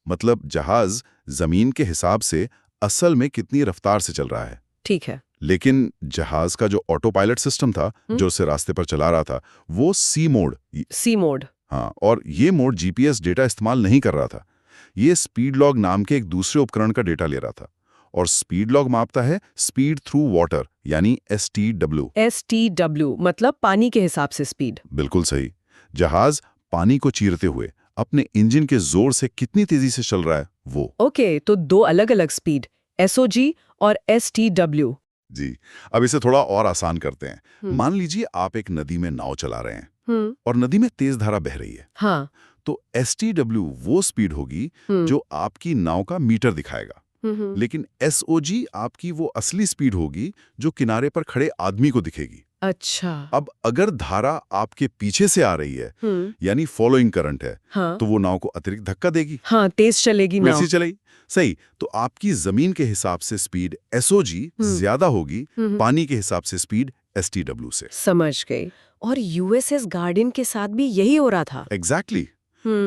मतलब
जहाज जमीन के हिसाब से असल में कितनी रफ्तार से चल रहा है।
ठीक है।
लेकिन जहाज का जो ऑटो पायलट सिस्टम था जो उसे रास्ते पर चला रहा था वो C मोड। हाँ, और ये मोड GPS डेटा इस्तेमाल नहीं कर रहा था, ये स्पीड लॉग नाम के एक दूसरे उपकरण का डेटा ले रहा था। और स्पीड लॉग मापता है स्पीड थ्रू वाटर यानी STW।
STW मतलब पानी के हिसाब से स्पीड।
बिल्कुल सही। जहाज पानी को चीरते हुए अपने इंजन के जोर से कितनी तेजी से चल रहा है वो।
ओके, तो दो अलग-अलग स्पीड, SOG और STW।
जी, अब इसे थोड़ा और आसान करते हैं। मान लीजिए आप एक नदी में नाव चला रहे हैं और नदी में तेज धारा बह रही है।
हाँ।
तो STW वो स्पीड होगी जो आपकी नाव का मीटर दिखाएगा, लेकिन SOG आपकी वो असली स्पीड होगी जो किनारे पर खड़े आदमी को दिखेगी।
अच्छा।
अब अगर धारा आपके पीछे से आ रही है यानी फॉलोइंग करंट है,
हाँ।
तो वो नाव को अतिरिक्त धक्का देगी।
हाँ, तेज चलेगी नाव।
वैसी चलेगी। सही। तो आपकी जमीन के हिसाब से स्पीड SOG ज्यादा होगी, पानी के हिसाब से स्पीड STW से।
समझ गई। और USS गार्डियन के साथ भी यही हो रहा था।
एग्जैक्टली।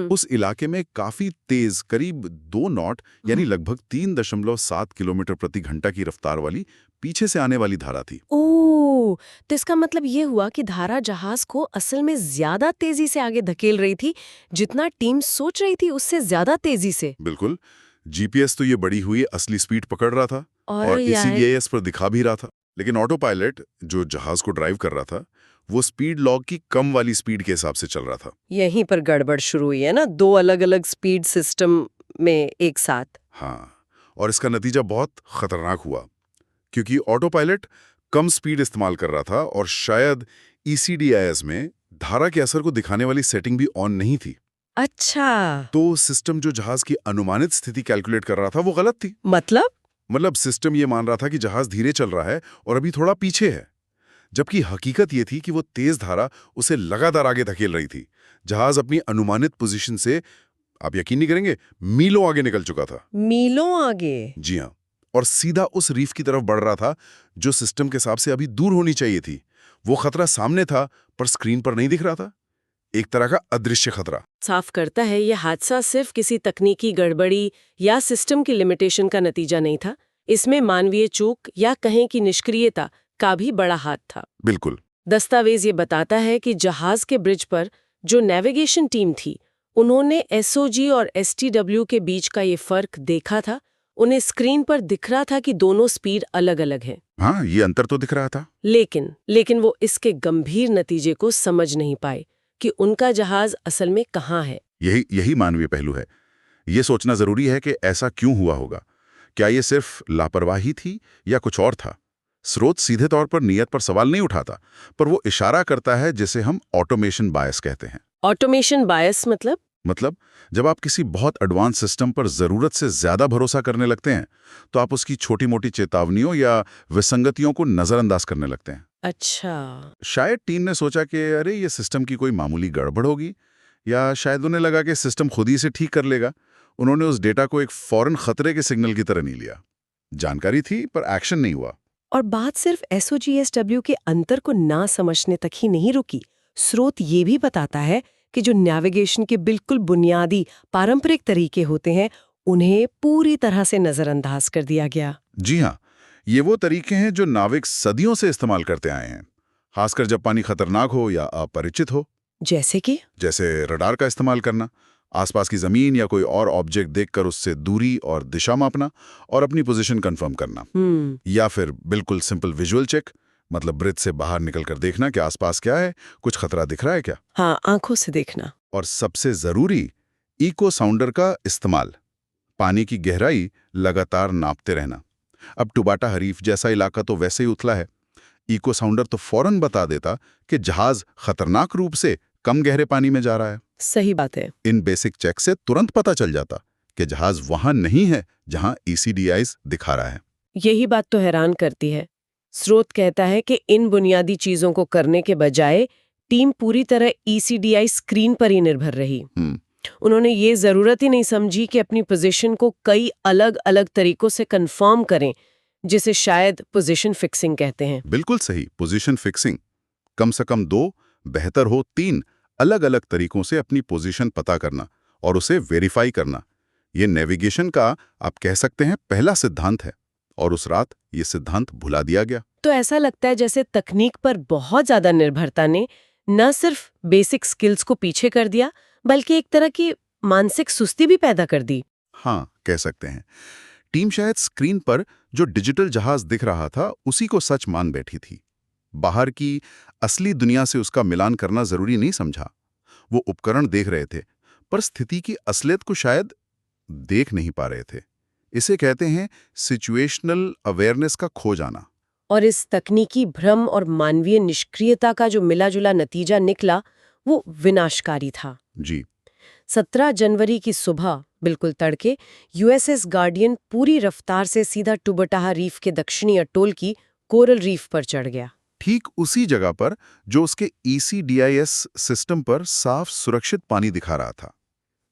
उस इलाके में काफी तेज करीब 2 नॉट यानी लगभग 3.7 किलोमीटर प्रति घंटा की रफ्तार वाली पीछे से आने वाली धारा थी।
ओह, तो इसका मतलब ये हुआ कि धारा जहाज को असल में ज्यादा तेजी से आगे धकेल रही थी, जितना टीम सोच रही थी उससे ज्यादा तेजी से।
बिल्कुल। GPS तो ये बढ़ी हुई असली स्पीड पकड़ रहा था और ECDIS पर दिखा भी रहा था, लेकिन ऑटो पायलट जो जहाज को ड्राइव कर रहा था वो स्पीड लॉग की कम वाली स्पीड के हिसाब से चल रहा था।
यहीं पर गड़बड़ शुरू हुई है ना, दो अलग-अलग स्पीड सिस्टम में एक साथ।
हाँ, और इसका नतीजा बहुत खतरनाक हुआ, क्योंकि ऑटो पायलट कम स्पीड इस्तेमाल कर रहा था और शायद ECDIS में धारा के असर को दिखाने वाली सेटिंग भी ऑन नहीं थी।
अच्छा।
तो सिस्टम जो जहाज की अनुमानित स्थिति कैलकुलेट कर रहा था वो गलत थी।
मतलब
सिस्टम ये मान रहा था कि जहाज धीरे चल रहा है और अभी थोड़ा पीछे है, जबकि हकीकत ये थी कि वो तेज धारा उसे लगातार आगे धकेल रही थी। जहाज अपनी अनुमानित पोजीशन से, आप यकीन नहीं करेंगे, मीलों आगे निकल चुका था।
मीलों आगे?
जी हाँ, और सीधा उस रीफ की तरफ बढ़ रहा था जो सिस्टम के हिसाब से अभी दूर होनी चाहिए थी। वो खतरा सामने था पर स्क्रीन पर नहीं दिख रहा था, एक तरह का अदृश्य खतरा।
साफ करता है ये हादसा सिर्फ किसी तकनीकी गड़बड़ी या सिस्टम की लिमिटेशन का नतीजा नहीं था, इसमें मानवीय चूक या कहें कि निष्क्रियता का भी बड़ा हाथ था।
बिल्कुल।
दस्तावेज ये बताता है कि जहाज के ब्रिज पर जो नेविगेशन टीम थी, उन्होंने SOG और STW के बीच का ये फर्क देखा था। उन्हें स्क्रीन पर दिख रहा था कि दोनों स्पीड अलग-अलग हैं।
हाँ, ये अंतर तो दिख रहा था।
लेकिन वो इसके गंभीर नतीजे को समझ नहीं पाए कि उनका जहाज असल में कहाँ है।
यही मानवीय पहलू है। ये सोचना जरूरी है कि ऐसा क्यों हुआ होगा। क्या ये सिर्फ लापरवाही थी या कुछ और था? स्रोत सीधे तौर पर नियत पर सवाल नहीं उठाता, पर वो इशारा करता है जिसे हम ऑटोमेशन बायस कहते हैं।
ऑटोमेशन बायस मतलब
जब आप किसी बहुत एडवांस सिस्टम पर जरूरत से ज्यादा भरोसा करने लगते हैं, तो आप उसकी छोटी-मोटी चेतावनियों या विसंगतियों को नजरअंदाज करने लगते हैं।
अच्छा।
शायद टीम ने सोचा कि अरे ये सिस्टम की कोई मामूली गड़बड़ होगी, या शायद उन्हें लगा कि सिस्टम खुद ही इसे ठीक कर लेगा। उन्होंने उस डेटा को एक फौरन खतरे के सिग्नल की तरह नहीं लिया। जानकारी थी पर एक्शन नहीं हुआ।
और बात सिर्फ SOG SW के अंतर को ना समझने तक ही नहीं रुकी। स्रोत ये भी बताता है कि जो नेविगेशन के बिल्कुल बुनियादी पारंपरिक तरीके होते हैं, उन्हें पूरी तरह से नजरअंदाज कर दिया गया।
जी हाँ, ये वो तरीके हैं जो नाविक सदियों से इस्तेमाल करते आए हैं, खासकर जब पानी खतरनाक हो या अपरिचित हो। जैसे रडार का इस्तेमाल करना, आसपास की जमीन या कोई और ऑब्जेक्ट देखकर उससे दूरी और दिशा मापना और अपनी पोजीशन कंफर्म करना। या फिर बिल्कुल सिंपल विजुअल चेक, मतलब ब्रिज से बाहर निकलकर देखना कि आसपास क्या है, कुछ खतरा दिख रहा है क्या।
हाँ, आंखों से देखना।
और सबसे जरूरी, इको साउंडर का इस्तेमाल, पानी की गहराई लगातार नापते रहना। अब टुबाटा हरीफ जैसा इलाका तो वैसे ही उथला है। इको साउंडर तो फौरन बता देता कि जहाज खतरनाक रूप से कम गहरे पानी में जा रहा है।
सही बात है।
इन बेसिक चेक से तुरंत पता चल जाता कि जहाज वहां नहीं है जहां ECDIS दिखा रहा है।
यही बात तो हैरान करती है। स्रोत कहता है कि इन बुनियादी चीजों को करने के बजाय टीम पूरी तरह ECDI स्क्रीन पर ही निर्भर रही। उन्होंने ये जरूरत ही नहीं समझी कि अपनी पोजीशन को कई अलग-अलग तरीकों से कंफर्म करें, जिसे शायद पोजीशन फिक्सिंग कहते हैं।
बिल्कुल सही, पोजीशन फिक्सिंग। कम से कम 2, बेहतर हो 3 अलग-अलग तरीकों से अपनी पोजीशन पता करना और उसे वेरीफाई करना। ये नेविगेशन का, आप कह सकते हैं, पहला सिद्धांत है, और उस रात ये सिद्धांत भुला दिया गया।
तो ऐसा लगता है जैसे तकनीक पर बहुत ज्यादा निर्भरता ने न सिर्फ बेसिक स्किल्स को पीछे कर दिया, बल्कि एक तरह की मानसिक सुस्ती भी पैदा कर दी।
हाँ, कह सकते हैं। टीम शायद स्क्रीन पर जो डिजिटल जहाज दिख रहा था उसी को सच मान बैठी थी। बाहर की असली दुनिया से उसका मिलान करना जरूरी नहीं समझा। वो उपकरण देख रहे थे, पर स्थिति की असलियत को शायद देख नहीं पा रहे थे। इसे कहते हैं सिचुएशनल अवेयरनेस का खो जाना।
और इस तकनीकी भ्रम और मानवीय निष्क्रियता का जो मिला-जुला नतीजा निकला, वो विनाशकारी था।
जी।
17 जनवरी की सुबह बिल्कुल तड़के यूएसएस गार्डियन पूरी रफ्तार से सीधा टुबटाहा रीफ के दक्षिणी अटोल की कोरल रीफ पर चढ़ गया।
ठीक उसी जगह पर जो उसके ECDIS सिस्टम पर साफ सुरक्षित पानी दिखा रहा था।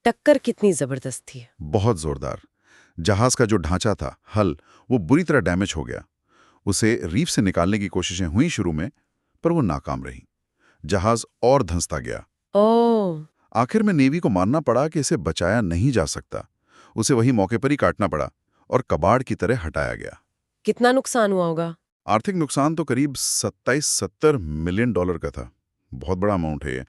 टक्कर कितनी जबरदस्त थी।
बहुत जोरदार। जहाज का जो ढांचा था, हल, वो बुरी तरह डैमेज हो गया। उसे रीफ से निकालने की कोशिशें हुई शुरू में, पर वो नाकाम रही। जहाज और धंसता गया।
ओह,
आखिर में नेवी को मानना पड़ा कि इसे बचाया नहीं जा सकता। उसे वही मौके पर ही काटना पड़ा और कबाड़ की तरह हटाया गया।
कितना नुकसान हुआ होगा?
आर्थिक नुकसान तो करीब 27-70 मिलियन डॉलर का था। बहुत बड़ा अमाउंट है ये।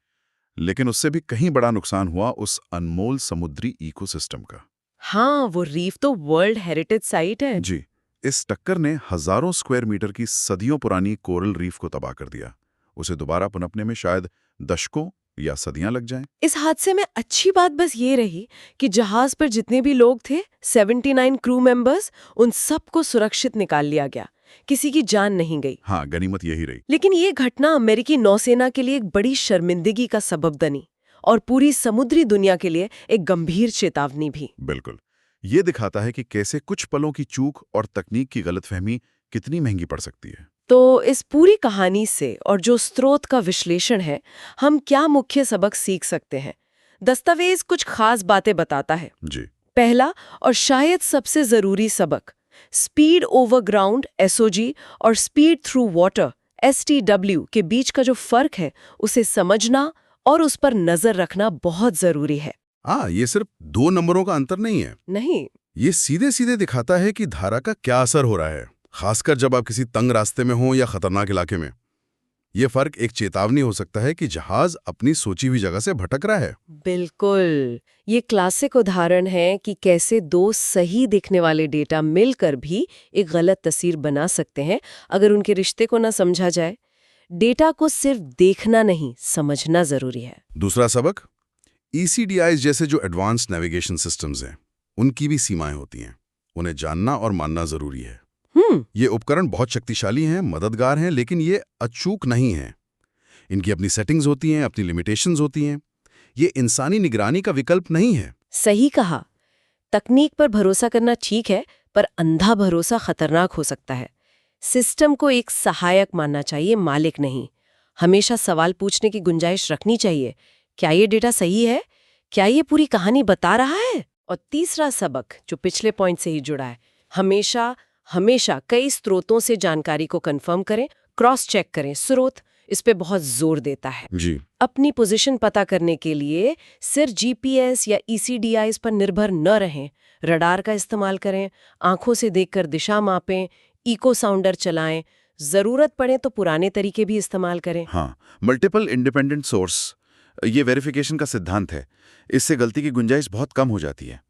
लेकिन उससे भी कहीं बड़ा नुकसान हुआ उस अनमोल समुद्री इकोसिस्टम का।
हाँ, वो रीफ तो वर्ल्ड हेरिटेज साइट है।
जी। इस टक्कर ने हजारों स्क्वायर मीटर की सदियों पुरानी कोरल रीफ को तबाह कर दिया। उसे दोबारा पनपने में शायद दशकों या सदियां लग जाएं।
इस हादसे में अच्छी बात बस ये रही कि जहाज पर जितने भी लोग थे, 79 क्रू मेंबर्स, उन सबको सुरक्षित निकाल लिया गया। किसी की जान नहीं गई।
हाँ, गनीमत यही रही।
लेकिन ये घटना अमेरिकी नौसेना के लिए एक बड़ी शर्मिंदगी का सबब बनी और पूरी समुद्री दुनिया के लिए एक गंभीर चेतावनी भी।
बिल्कुल। ये दिखाता है कि कैसे कुछ पलों की चूक और तकनीक की गलतफहमी कितनी महंगी पड़ सकती है।
तो इस पूरी कहानी से और जो स्रोत का विश्लेषण है, हम क्या मुख्य सबक सीख सकते हैं? दस्तावेज कुछ खास बातें बताता है।
जी।
पहला और शायद सबसे जरूरी सबक, स्पीड ओवर ग्राउंड SOG और स्पीड थ्रू वाटर STW के बीच का जो फर्क है, उसे समझना और उस पर नजर रखना बहुत जरूरी है।
ये सिर्फ 2 नंबरों का अंतर नहीं है।
नहीं,
ये सीधे सीधे दिखाता है कि धारा का क्या असर हो रहा है, खासकर जब आप किसी तंग रास्ते में हो या खतरनाक इलाके में। ये फर्क एक चेतावनी हो सकता है कि जहाज अपनी सोची हुई जगह से भटक रहा है।
बिल्कुल। ये क्लासिक उदाहरण है कि कैसे दो सही दिखने वाले डेटा मिलकर भी एक गलत तस्वीर बना सकते हैं अगर उनके रिश्ते को ना समझा जाए। डेटा को सिर्फ देखना नहीं, समझना जरूरी है।
दूसरा सबक, ECDIs जैसे जो एडवांस्ड नेविगेशन सिस्टम्स हैं, उनकी भी सीमाएं होती हैं। उन्हें जानना और मानना जरूरी है। ये उपकरण बहुत शक्तिशाली हैं, मददगार हैं, लेकिन ये अचूक नहीं हैं। इनकी अपनी सेटिंग्स होती हैं, अपनी लिमिटेशंस होती हैं। ये इंसानी निगरानी का विकल्प नहीं है।
सही कहा। तकनीक पर भरोसा करना ठीक है, पर अंधा भरोसा खतरनाक हो सकता है। सिस्टम को एक सहायक मानना चाहिए, मालिक नहीं। हमेशा सवाल पूछने की गुंजाइश रखनी चाहिए। क्या ये डेटा सही है? क्या ये पूरी कहानी बता रहा है? और तीसरा सबक जो पिछले पॉइंट से ही जुड़ा है, हमेशा कई स्रोतों से जानकारी को कंफर्म करें, क्रॉस चेक करें। स्रोत इस पे बहुत जोर देता है।
जी।
अपनी पोजीशन पता करने के लिए सिर्फ GPS या ECDIs पर निर्भर न रहें। रडार का इस्तेमाल करें, आंखों से देखकर दिशा मापें, इको साउंडर चलाएं, जरूरत पड़े तो पुराने तरीके भी इस्तेमाल करें।
हाँ, मल्टीपल इंडिपेंडेंट सोर्स, ये वेरिफिकेशन का सिद्धांत है। इससे गलती की गुंजाइश बहुत कम हो जाती है।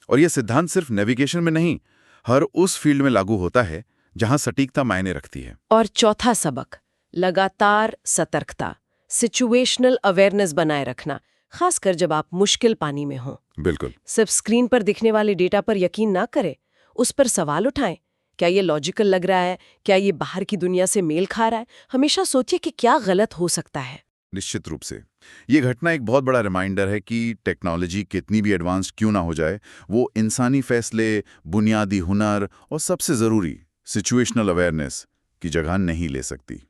और यह सिद्धांत सिर्फ नेविगेशन में नहीं, हर उस फील्ड में लागू होता है जहां सटीकता मायने रखती है।
और चौथा सबक, लगातार सतर्कता, सिचुएशनल अवेयरनेस बनाए रखना, खासकर जब आप मुश्किल पानी में हों।
बिल्कुल।
सिर्फ स्क्रीन पर दिखने वाले डेटा पर यकीन ना करें, उस पर सवाल उठाएं। क्या ये लॉजिकल लग रहा है? क्या ये बाहर की दुनिया से मेल खा रहा है? हमेशा सोचिए कि क्या गलत हो सकता है।
निश्चित रूप से ये घटना एक बहुत बड़ा रिमाइंडर है कि टेक्नोलॉजी कितनी भी एडवांस क्यों ना हो जाए, वो इंसानी फैसले, बुनियादी हुनर और सबसे ज़रूरी सिचुएशनल अवेयरनेस की जगह नहीं ले सकती।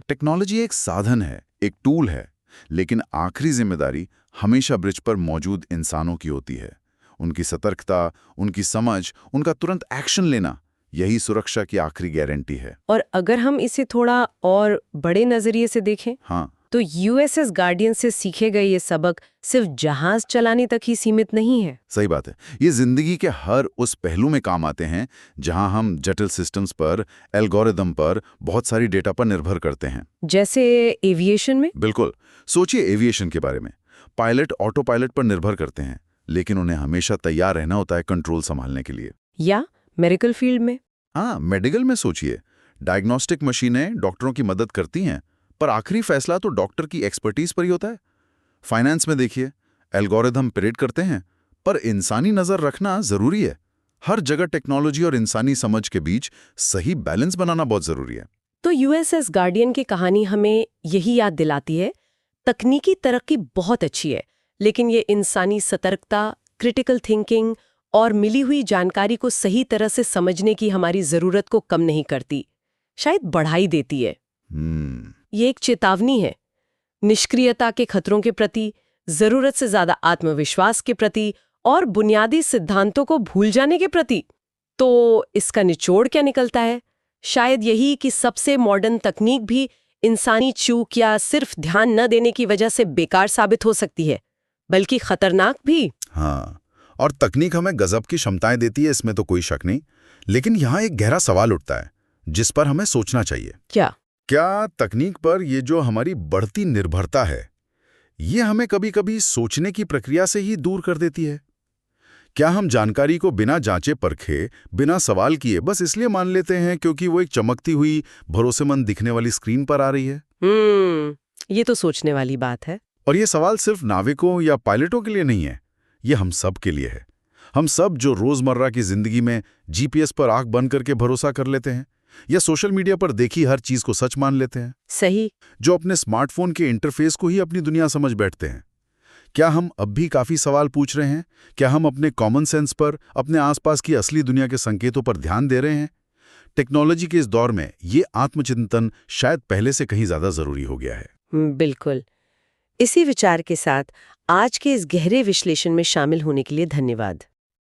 टेक्नोलॉजी एक साधन है, एक टूल है, लेकिन आखिरी जिम्मेदारी हमेशा ब्रिज पर मौजूद इंसानों की होती है। उनकी सतर्कता, उनकी समझ, उनका तुरंत एक्शन लेना, यही सुरक्षा की आखिरी गारंटी है।
और अगर हम इसे थोड़ा और बड़े नजरिए से देखें,
हाँ,
तो USS गार्डियन से सीखे गए ये सबक सिर्फ जहाज चलाने तक ही सीमित नहीं है।
सही बात है। ये जिंदगी के हर उस पहलू में काम आते हैं जहां हम जटिल सिस्टम्स पर, एल्गोरिदम पर, बहुत सारी डेटा पर निर्भर करते हैं।
जैसे एविएशन में।
बिल्कुल। सोचिए एविएशन के बारे में। पायलट ऑटो पायलट पर निर्भर करते हैं, लेकिन उन्हें हमेशा तैयार रहना होता है कंट्रोल संभालने के लिए।
या मेडिकल फील्ड में?
हाँ, मेडिकल में सोचिए, डायग्नोस्टिक मशीनें डॉक्टरों की मदद करती हैं, पर आखिरी फैसला तो डॉक्टर की एक्सपर्टीज पर ही होता है। फाइनेंस में देखिए, एल्गोरिथम प्रेडिक्ट करते हैं, पर इंसानी नजर रखना जरूरी है। हर जगह टेक्नोलॉजी और इंसानी समझ के बीच सही बैलेंस बनाना बहुत जरूरी है।
तो यूएसएस गार्डियन की कहानी हमें यही याद दिलाती है, तकनीकी तरक्की बहुत अच्छी है, लेकिन ये इंसानी सतर्कता, क्रिटिकल थिंकिंग और मिली हुई जानकारी को सही तरह से समझने की हमारी जरूरत को कम नहीं करती, शायद बढ़ाई देती है। ये एक चेतावनी है, निष्क्रियता के खतरों के प्रति, जरूरत से ज्यादा आत्मविश्वास के प्रति और बुनियादी सिद्धांतों को भूल जाने के प्रति। तो इसका निचोड़ क्या निकलता है? शायद यही कि सबसे मॉडर्न तकनीक भी इंसानी चूक या सिर्फ ध्यान न देने की वजह से बेकार साबित हो सकती है, बल्कि खतरनाक भी।
हाँ, और तकनीक हमें गजब की क्षमताएं देती है, इसमें तो कोई शक नहीं। लेकिन यहाँ एक गहरा सवाल उठता है जिस पर हमें सोचना चाहिए। क्या तकनीक पर ये जो हमारी बढ़ती निर्भरता है, ये हमें कभी-कभी सोचने की प्रक्रिया से ही दूर कर देती है? क्या हम जानकारी को बिना जांचे परखे, बिना सवाल किए बस इसलिए मान लेते हैं क्योंकि वो एक चमकती हुई, भरोसेमंद दिखने वाली स्क्रीन पर आ रही है?
ये तो सोचने वाली बात है।
और ये सवाल सिर्फ नाविकों या पायलटों के लिए नहीं है, ये हम सब के लिए है। हम सब जो रोजमर्रा की जिंदगी में जीपीएस पर आंख बंद करके भरोसा कर लेते हैं, या सोशल मीडिया पर देखी हर चीज को सच मान लेते हैं।
सही।
जो अपने स्मार्टफोन के इंटरफेस को ही अपनी दुनिया समझ बैठते हैं। क्या हम अब भी काफी सवाल पूछ रहे हैं? क्या हम अपने कॉमन सेंस पर, अपने आसपास की असली दुनिया के संकेतों पर ध्यान दे रहे हैं? टेक्नोलॉजी के इस दौर में ये आत्मचिंतन शायद पहले से कहीं ज्यादा जरूरी हो गया है।
बिल्कुल। इसी विचार के साथ आज के इस गहरे विश्लेषण में शामिल होने के लिए धन्यवाद।